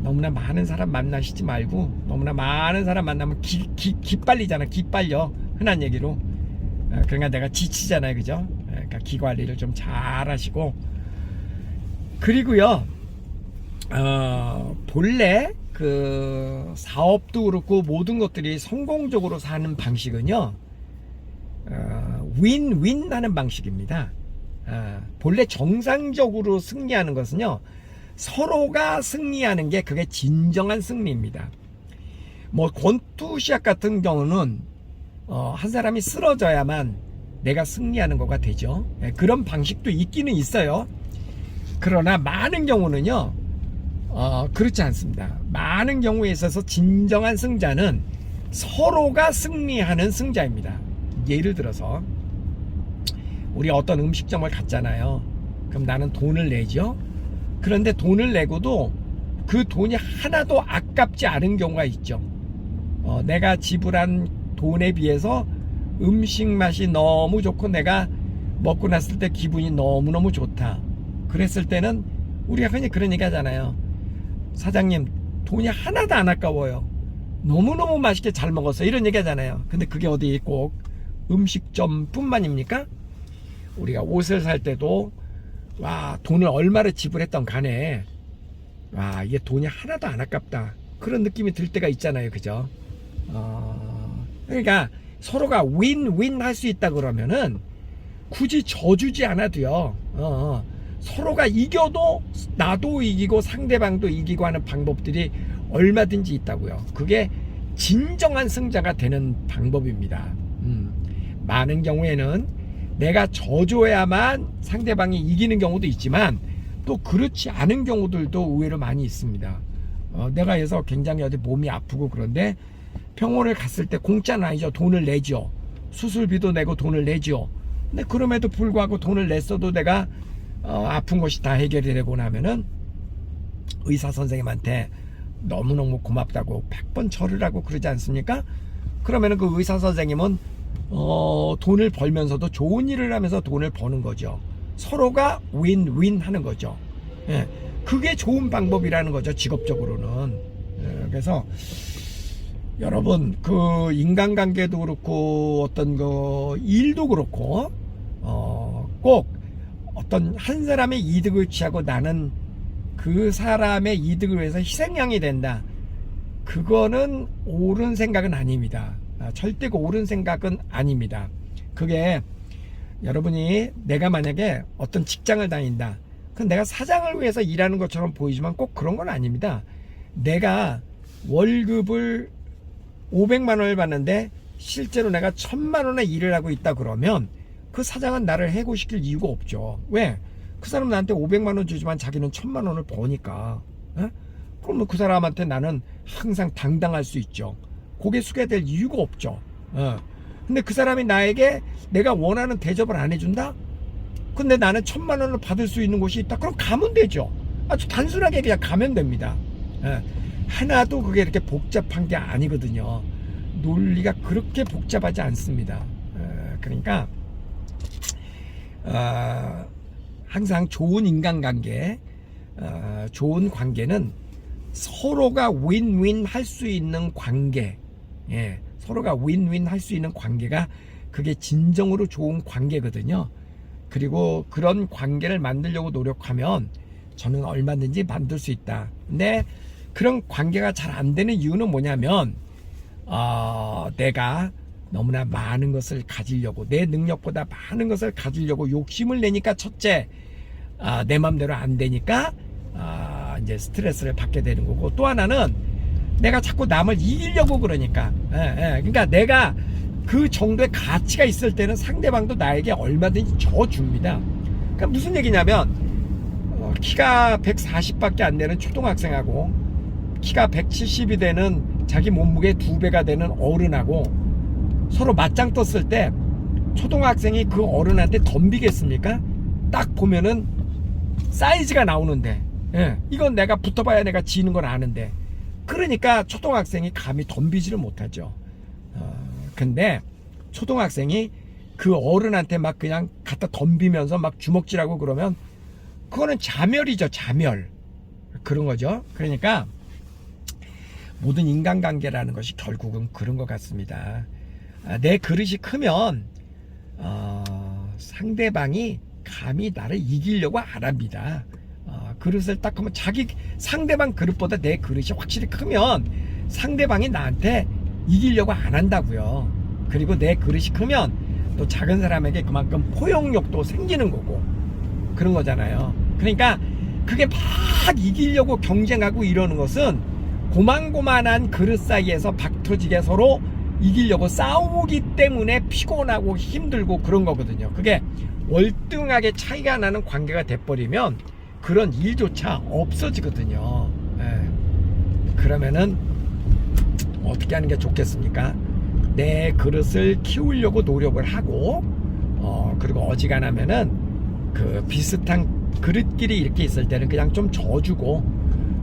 너무나 많은 사람 만나시지 말고, 너무나 많은 사람 만나면 기빨리잖아. 기빨려. 흔한 얘기로. 그러니까 내가 지치잖아요. 그죠? 그러니까 기 관리를 좀 잘 하시고, 그리고요, 본래 그 사업도 그렇고 모든 것들이 성공적으로 사는 방식은요, 윈윈 하는 방식입니다. 본래 정상적으로 승리하는 것은요, 서로가 승리하는 게 그게 진정한 승리입니다. 뭐 권투시합 같은 경우는 한 사람이 쓰러져야만 내가 승리하는 거가 되죠. 그런 방식도 있기는 있어요. 그러나 많은 경우는요, 그렇지 않습니다. 많은 경우에 있어서 진정한 승자는 서로가 승리하는 승자입니다. 예를 들어서 우리 어떤 음식점을 갔잖아요. 그럼 나는 돈을 내죠. 그런데 돈을 내고도 그 돈이 하나도 아깝지 않은 경우가 있죠. 내가 지불한 돈에 비해서 음식 맛이 너무 좋고 내가 먹고 났을 때 기분이 너무너무 좋다. 그랬을 때는 우리가 흔히 그런 얘기 하잖아요. 사장님, 돈이 하나도 안 아까워요. 너무너무 맛있게 잘 먹었어요. 이런 얘기 하잖아요. 근데 그게 어디 꼭 음식점 뿐만입니까? 우리가 옷을 살 때도 와, 돈을 얼마를 지불했던 간에 와, 이게 돈이 하나도 안 아깝다. 그런 느낌이 들 때가 있잖아요. 그죠? 그러니까 서로가 윈윈 할 수 있다 그러면은 굳이 져주지 않아도요. 서로가 이겨도 나도 이기고 상대방도 이기고 하는 방법들이 얼마든지 있다고요. 그게 진정한 승자가 되는 방법입니다. 많은 경우에는 내가 져줘야만 상대방이 이기는 경우도 있지만 또 그렇지 않은 경우들도 의외로 많이 있습니다. 내가 해서 굉장히 어디 몸이 아프고 그런데 병원을 갔을 때 공짜는 아니죠. 돈을 내죠. 수술비도 내고 돈을 내죠. 근데 그럼에도 불구하고 돈을 냈어도 내가 아픈 것이 다 해결이 되고 나면은 의사 선생님한테 너무너무 고맙다고 100번 절을 하고 그러지 않습니까? 그러면은 그 의사 선생님은 돈을 벌면서도 좋은 일을 하면서 돈을 버는 거죠. 서로가 윈윈 하는 거죠. 예, 그게 좋은 방법이라는 거죠. 직업적으로는. 그래서 여러분, 그 인간관계도 그렇고 어떤 그 일도 그렇고 꼭 어떤 한 사람의 이득을 취하고 나는 그 사람의 이득을 위해서 희생양이 된다. 그거는 옳은 생각은 아닙니다. 절대 그 옳은 생각은 아닙니다. 그게 여러분이 내가 만약에 어떤 직장을 다닌다. 그럼 내가 사장을 위해서 일하는 것처럼 보이지만 꼭 그런 건 아닙니다. 내가 월급을 500만 원을 받는데 실제로 내가 1000만 원의 일을 하고 있다 그러면 그 사장은 나를 해고시킬 이유가 없죠. 왜? 그 사람은 나한테 500만 원 주지만 자기는 1000만 원을 버니까. 그럼 그 사람한테 나는 항상 당당할 수 있죠. 고개 숙여야 될 이유가 없죠. 근데 그 사람이 나에게 내가 원하는 대접을 안 해준다? 근데 나는 1000만 원을 받을 수 있는 곳이 있다? 그럼 가면 되죠. 아주 단순하게 그냥 가면 됩니다. 하나도 그게 이렇게 복잡한 게 아니거든요. 논리가 그렇게 복잡하지 않습니다. 그러니까 항상 좋은 인간관계, 좋은 관계는 서로가 윈윈 할 수 있는 관계, 서로가 윈윈 할 수 있는 관계가 그게 진정으로 좋은 관계거든요. 그리고 그런 관계를 만들려고 노력하면 저는 얼마든지 만들 수 있다. 근데 그런 관계가 잘 안 되는 이유는 뭐냐면 내가 너무나 많은 것을 가지려고, 내 능력보다 많은 것을 가지려고 욕심을 내니까 첫째, 내 맘대로 안 되니까 이제 스트레스를 받게 되는 거고, 또 하나는 내가 자꾸 남을 이기려고 그러니까. 그러니까 내가 그 정도의 가치가 있을 때는 상대방도 나에게 얼마든지 줘 줍니다. 그러니까 무슨 얘기냐면 키가 140밖에 안 되는 초등학생하고 키가 170이 되는 자기 몸무게 2배가 되는 어른하고 서로 맞짱 떴을 때 초등학생이 그 어른한테 덤비겠습니까? 딱 보면은 사이즈가 나오는데, 예, 이건 내가 붙어봐야 내가 지는 걸 아는데, 그러니까 초등학생이 감히 덤비지를 못하죠. 근데 초등학생이 그 어른한테 막 그냥 갖다 덤비면서 막 주먹질하고 그러면 그거는 자멸이죠. 자멸. 그런 거죠. 그러니까 모든 인간관계라는 것이 결국은 그런 것 같습니다. 내 그릇이 크면 상대방이 감히 나를 이기려고 안 합니다. 그릇을 딱 하면 자기 상대방 그릇보다 내 그릇이 확실히 크면 상대방이 나한테 이기려고 안 한다고요. 그리고 내 그릇이 크면 또 작은 사람에게 그만큼 포용력도 생기는 거고 그런 거잖아요. 그러니까 그게 막 이기려고 경쟁하고 이러는 것은 고만고만한 그릇 사이에서 박터지게 서로 이기려고 싸우기 때문에 피곤하고 힘들고 그런 거거든요. 그게 월등하게 차이가 나는 관계가 돼버리면 그런 일조차 없어지거든요. 그러면은 어떻게 하는 게 좋겠습니까? 내 그릇을 키우려고 노력을 하고 그리고 어지간하면은 그 비슷한 그릇끼리 이렇게 있을 때는 그냥 좀 져주고,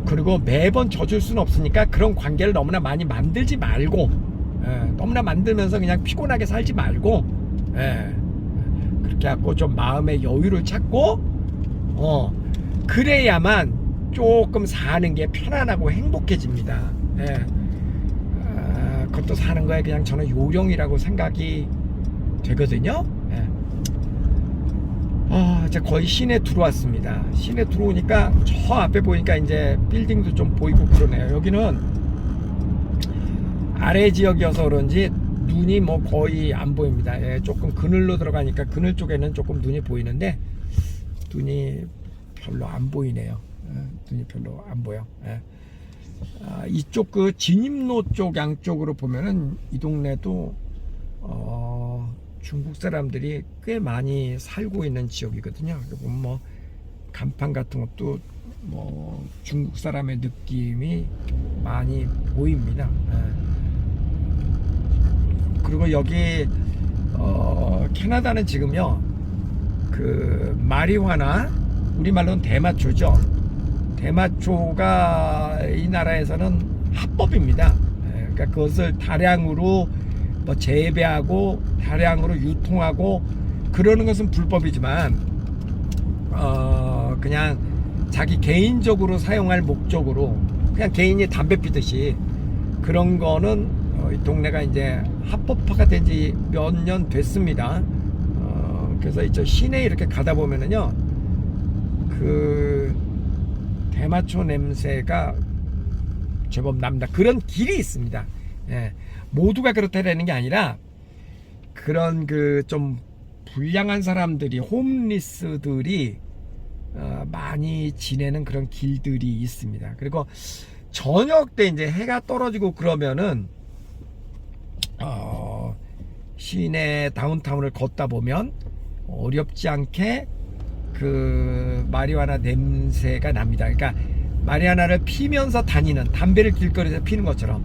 그리고 매번 져줄 수는 없으니까 그런 관계를 너무나 많이 만들지 말고, 너무나 만들면서 그냥 피곤하게 살지 말고, 그렇게 하고 좀 마음의 여유를 찾고 그래야만 조금 사는 게 편안하고 행복해집니다. 그것도 사는 거에 그냥 저는 요령이라고 생각이 되거든요. 이제 거의 시내 들어왔습니다. 시내 들어오니까 저 앞에 보니까 이제 빌딩도 좀 보이고 그러네요. 여기는 아래 지역이어서 그런지 눈이 뭐 거의 안 보입니다. 조금 그늘로 들어가니까 그늘 쪽에는 조금 눈이 보이는데 눈이 별로 안 보이네요. 눈이 별로 안 보여. 이쪽 그 진입로 쪽 양쪽으로 보면은 이 동네도 중국 사람들이 꽤 많이 살고 있는 지역이거든요. 그리고 뭐 간판 같은 것도 뭐 중국 사람의 느낌이 많이 보입니다. 그리고 여기 캐나다는 지금요 그 마리화나 우리말로는 대마초죠. 대마초가 이 나라에서는 합법입니다. 그러니까 그것을 다량으로 뭐 재배하고 다량으로 유통하고 그러는 것은 불법이지만 그냥 자기 개인적으로 사용할 목적으로 그냥 개인이 담배 피듯이 그런 거는 이 동네가 이제 합법화가 된 지 몇 년 됐습니다. 그래서 이제 시내에 이렇게 가다 보면은요 그 대마초 냄새가 제법 납니다. 그런 길이 있습니다. 모두가 그렇다라는 게 아니라 그런 그 좀 불량한 사람들이 홈리스들이 많이 지내는 그런 길들이 있습니다. 그리고 저녁 때 이제 해가 떨어지고 그러면은 시내 다운타운을 걷다 보면 어렵지 않게 그 마리화나 냄새가 납니다. 그러니까 마리화나를 피면서 다니는, 담배를 길거리에서 피는 것처럼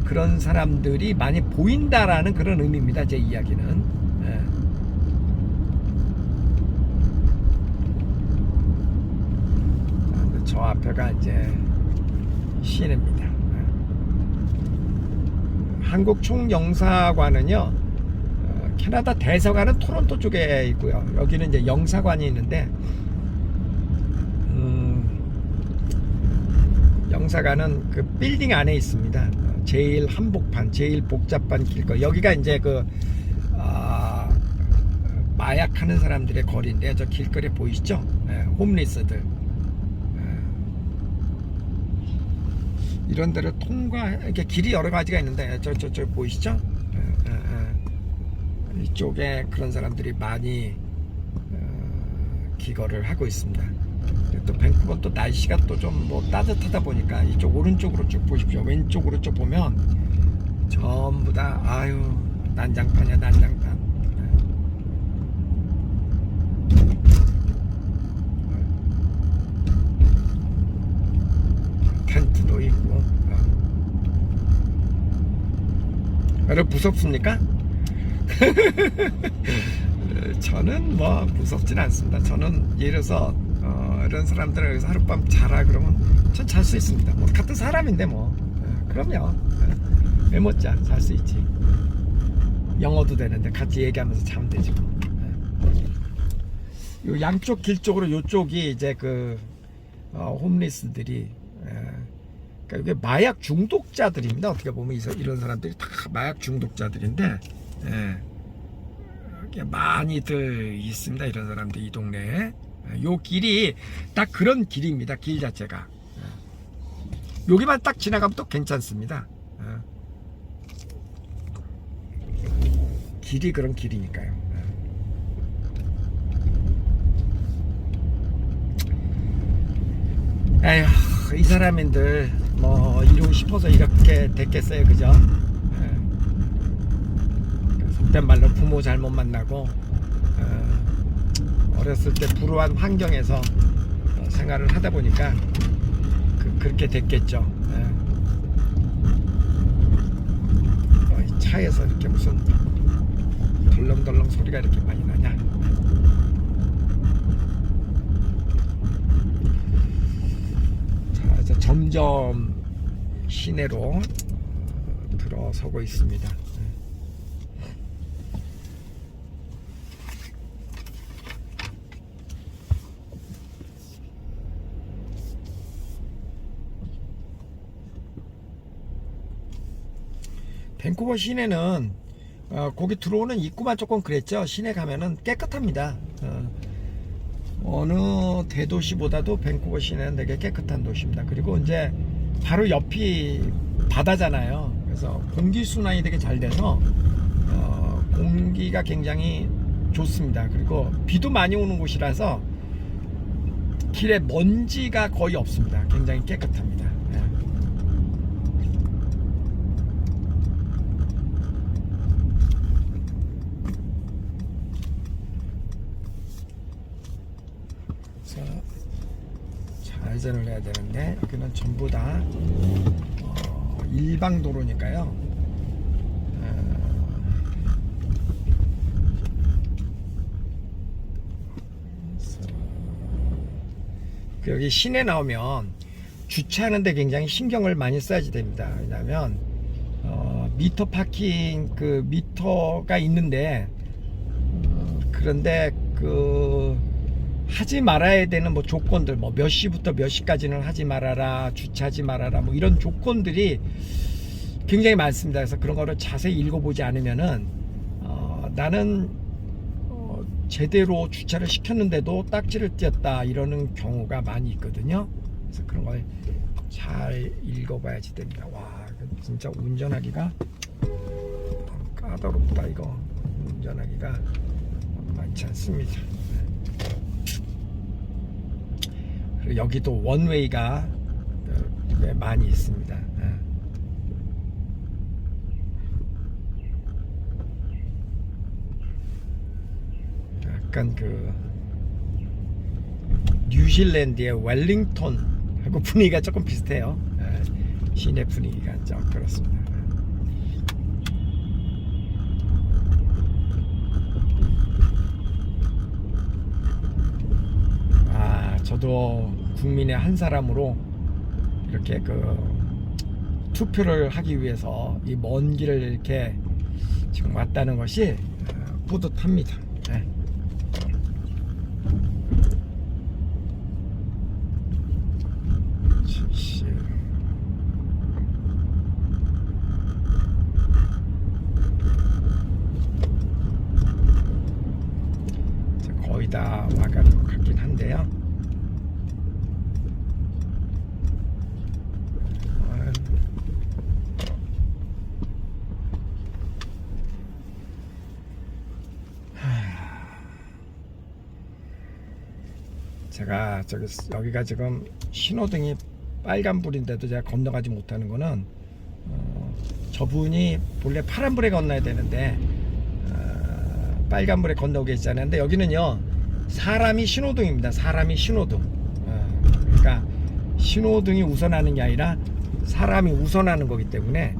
그런 사람들이 많이 보인다라는 그런 의미입니다. 제 이야기는. 저 앞에가 이제 시내입니다. 한국 총영사관은요 캐나다 대사관은 토론토 쪽에 있고요. 여기는 이제 영사관이 있는데 영사관은 그 빌딩 안에 있습니다. 제일 한복판, 제일 복잡한 길거리. 여기가 이제 그 마약하는 사람들의 거리인데 저 길거리 보이시죠? 홈리스들. 이런 데를 이렇게 길이 여러 가지가 있는데 저 보이시죠? 이쪽에 그런 사람들이 많이 기거를 하고 있습니다. 또 밴쿠버는 또 날씨가 또 좀 뭐 따뜻하다 보니까 이쪽 오른쪽으로 쭉 보십시오. 왼쪽으로 쭉 보면 전부 다 아유 난장판이야 난장판. 여러분 무섭습니까? 저는 뭐 무섭진 않습니다. 저는 예를 들어서 이런 사람들 여기서 하룻밤 자라 그러면 전 잘 수 있습니다. 뭐 같은 사람인데 뭐 그럼요. 왜 못 자? 잘 수 있지. 영어도 되는데 같이 얘기하면서 자면 되지 뭐. 요 양쪽 길 쪽으로 요쪽이 이제 그 홈리스들이 그러니까 이게 마약 중독자들입니다. 어떻게 보면 이런 사람들이 다 마약 중독자들인데 많이들 있습니다. 이런 사람들 이 동네에. 요 길이 딱 그런 길입니다. 길 자체가 여기만 딱 지나가면 또 괜찮습니다. 길이 그런 길이니까요. 에휴, 이 사람인들 뭐 이루고 싶어서 이렇게 됐겠어요, 그죠? 속된 말로 부모 잘못 만나고 어렸을 때 불우한 환경에서 생활을 하다 보니까 그렇게 됐겠죠. 이 차에서 이렇게 무슨 덜렁덜렁 소리가 이렇게 많이 나냐? 자, 이제 점점 시내로 들어서고 있습니다. 밴쿠버 시내는 거기 들어오는 입구만 조금 그랬죠. 시내 가면은 깨끗합니다. 어느 대도시보다도 밴쿠버 시내는 되게 깨끗한 도시입니다. 그리고 이제 바로 옆이 바다잖아요. 그래서 공기순환이 되게 잘 돼서 공기가 굉장히 좋습니다. 그리고 비도 많이 오는 곳이라서 길에 먼지가 거의 없습니다. 굉장히 깨끗합니다. 좌회전을 해야 되는데 여기는 전부 다 일방도로니까요. 여기 시내 나오면 주차하는데 굉장히 신경을 많이 써야지 됩니다. 왜냐하면 미터 파킹 그 미터가 있는데 그런데 하지 말아야 되는 뭐 조건들 뭐 몇 시부터 몇 시까지는 하지 말아라, 주차하지 말아라, 뭐 이런 조건들이 굉장히 많습니다. 그래서 그런 거를 자세히 읽어보지 않으면은 나는 제대로 주차를 시켰는데도 딱지를 띄었다 이러는 경우가 많이 있거든요. 그래서 그런 걸 잘 읽어봐야지 됩니다. 와, 진짜 운전하기가 까다롭다. 이거 운전하기가 많지 않습니다. 그리고 여기도 원웨이가 꽤 많이 있습니다. 약간 뉴질랜드의 웰링턴하고 분위기가 조금 비슷해요. 시내 분위기가 좀 그렇습니다. 저도 국민의 한 사람으로 이렇게 투표를 하기 위해서 이 먼 길을 이렇게 지금 왔다는 것이 뿌듯합니다. 네. 거의 다 와가는 것 같긴 한데요. 제가 여기가 지금 신호등이 빨간불인데도 제가 건너가지 못하는 거는 저분이 본래 파란불에 건너야 되는데 빨간불에 건너고 계시잖아요. 근데 여기는요 사람이 신호등입니다. 사람이 신호등. 그러니까 신호등이 우선하는 게 아니라 사람이 우선하는 거기 때문에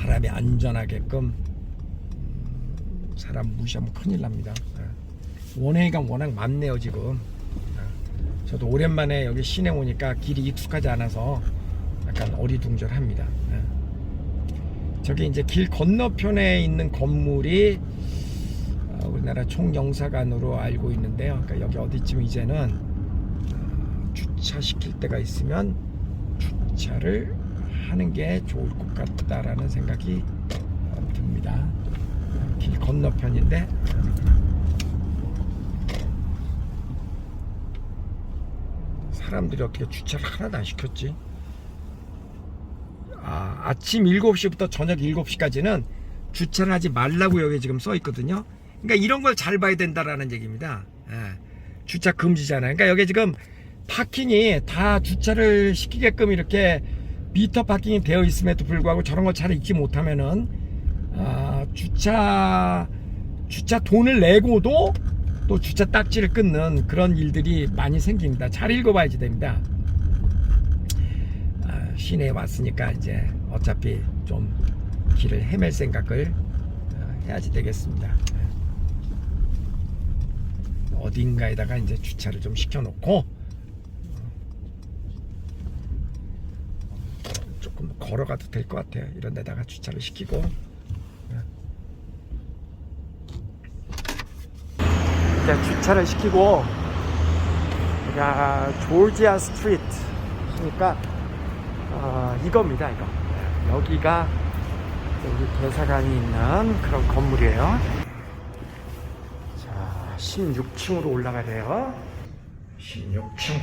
사람이 안전하게끔 사람 무시하면 큰일 납니다. 원웨이가 워낙 많네요 지금. 저도 오랜만에 여기 시내 오니까 길이 익숙하지 않아서 약간 어리둥절합니다. 저기 이제 길 건너편에 있는 건물이 우리나라 총영사관으로 알고 있는데요. 그러니까 여기 어디쯤 이제는 주차시킬 데가 있으면 주차를 하는 게 좋을 것 같다라는 생각이 듭니다. 길 건너편인데 사람들이 어떻게 주차를 하나도 안 시켰지? 아침 7시부터 저녁 7시까지는 주차를 하지 말라고 여기 지금 써 있거든요. 그러니까 이런 걸 잘 봐야 된다라는 얘기입니다. 주차 금지잖아요. 그러니까 여기 지금 파킹이 다 주차를 시키게끔 이렇게 미터 파킹이 되어 있음에도 불구하고 저런 걸 잘 읽지 못하면은 주차 돈을 내고도 또 주차 딱지를 끊는 그런 일들이 많이 생깁니다. 잘 읽어봐야지 됩니다. 시내에 왔으니까 이제 어차피 좀 길을 헤맬 생각을 해야지 되겠습니다. 어딘가에다가 이제 주차를 좀 시켜놓고 조금 걸어가도 될 것 같아요. 이런 데다가 주차를 시키고. 이제 주차를 시키고 우리가 조지아 스트리트니까 이겁니다. 이거 여기가 우리 대사관이 있는 그런 건물이에요. 자, 16층으로 올라가야 돼요. 16층.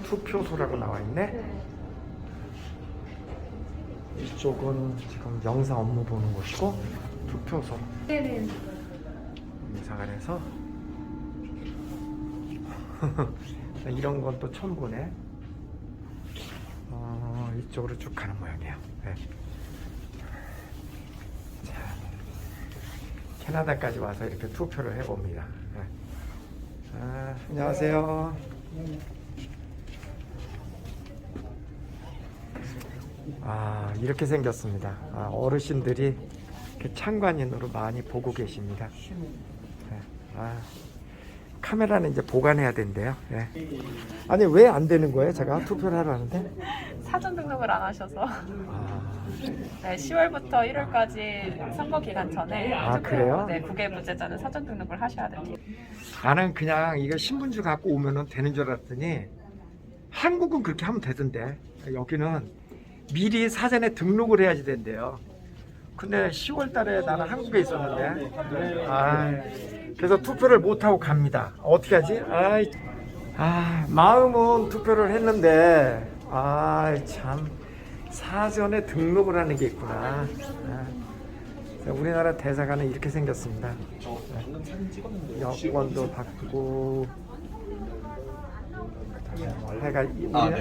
투표소라고 나와 있네. 이쪽은 지금 영상 업무 보는 곳이고 투표소. 네네. 대사관에서 이런 건 또 처음 보네. 이쪽으로 쭉 가는 모양이에요. 네. 자, 캐나다까지 와서 이렇게 투표를 해봅니다. 네. 안녕하세요. 이렇게 생겼습니다. 어르신들이 이렇게 창관인으로 많이 보고 계십니다. 네. 카메라는 이제 보관해야 된대요. 네. 아니 왜 안 되는 거예요? 제가 투표를 하러 하는데 사전 등록을 안 하셔서 네, 10월부터 1월까지 선거 기간 전에 그래요? 네, 국외무죄자는 사전 등록을 하셔야 됩니다. 나는 그냥 이거 신분증 갖고 오면은 되는 줄 알았더니 한국은 그렇게 하면 되던데 여기는 미리 사전에 등록을 해야지 된대요. 근데 10월 달에 나는 한국에 있었는데 그래서 투표를 못하고 갑니다. 어떻게 하지? 마음은 투표를 했는데 참 사전에 등록을 하는 게 있구나. 우리나라 대사관은 이렇게 생겼습니다. 여권도 받고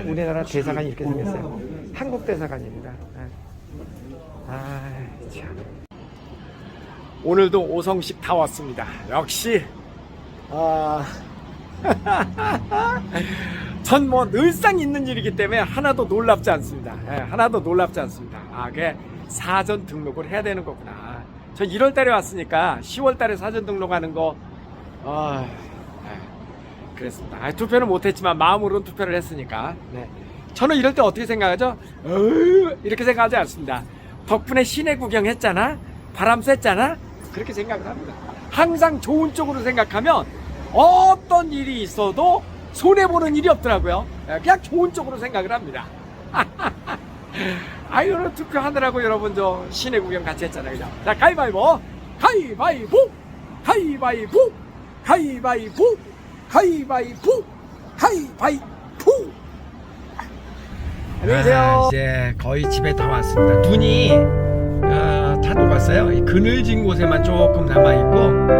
우리나라 대사관이 이렇게 생겼어요. 한국 대사관입니다. 참. 오늘도 오성식 다 왔습니다. 역시 전 뭐 늘상 있는 일이기 때문에 하나도 놀랍지 않습니다. 하나도 놀랍지 않습니다. 그게 사전 등록을 해야 되는 거구나. 전 1월 달에 왔으니까 10월 달에 사전 등록하는 거 그랬습니다. 투표는 못했지만 마음으로는 투표를 했으니까. 네. 저는 이럴 때 어떻게 생각하죠? 이렇게 생각하지 않습니다. 덕분에 시내 구경했잖아, 바람 쐈잖아, 그렇게 생각을 합니다. 항상 좋은 쪽으로 생각하면 어떤 일이 있어도 손해보는 일이 없더라고요. 그냥 좋은 쪽으로 생각을 합니다. 오늘 투표하느라고 여러분 저 시내 구경 같이 했잖아요. 그죠? 자, 가위바위보, 가위바위보, 가위바위보, 가위바위보, 가위바위보, 가위바위보. 안녕히 계세요. 이제 거의 집에 다 왔습니다. 눈이 다 녹았어요. 이 그늘진 곳에만 조금 남아있고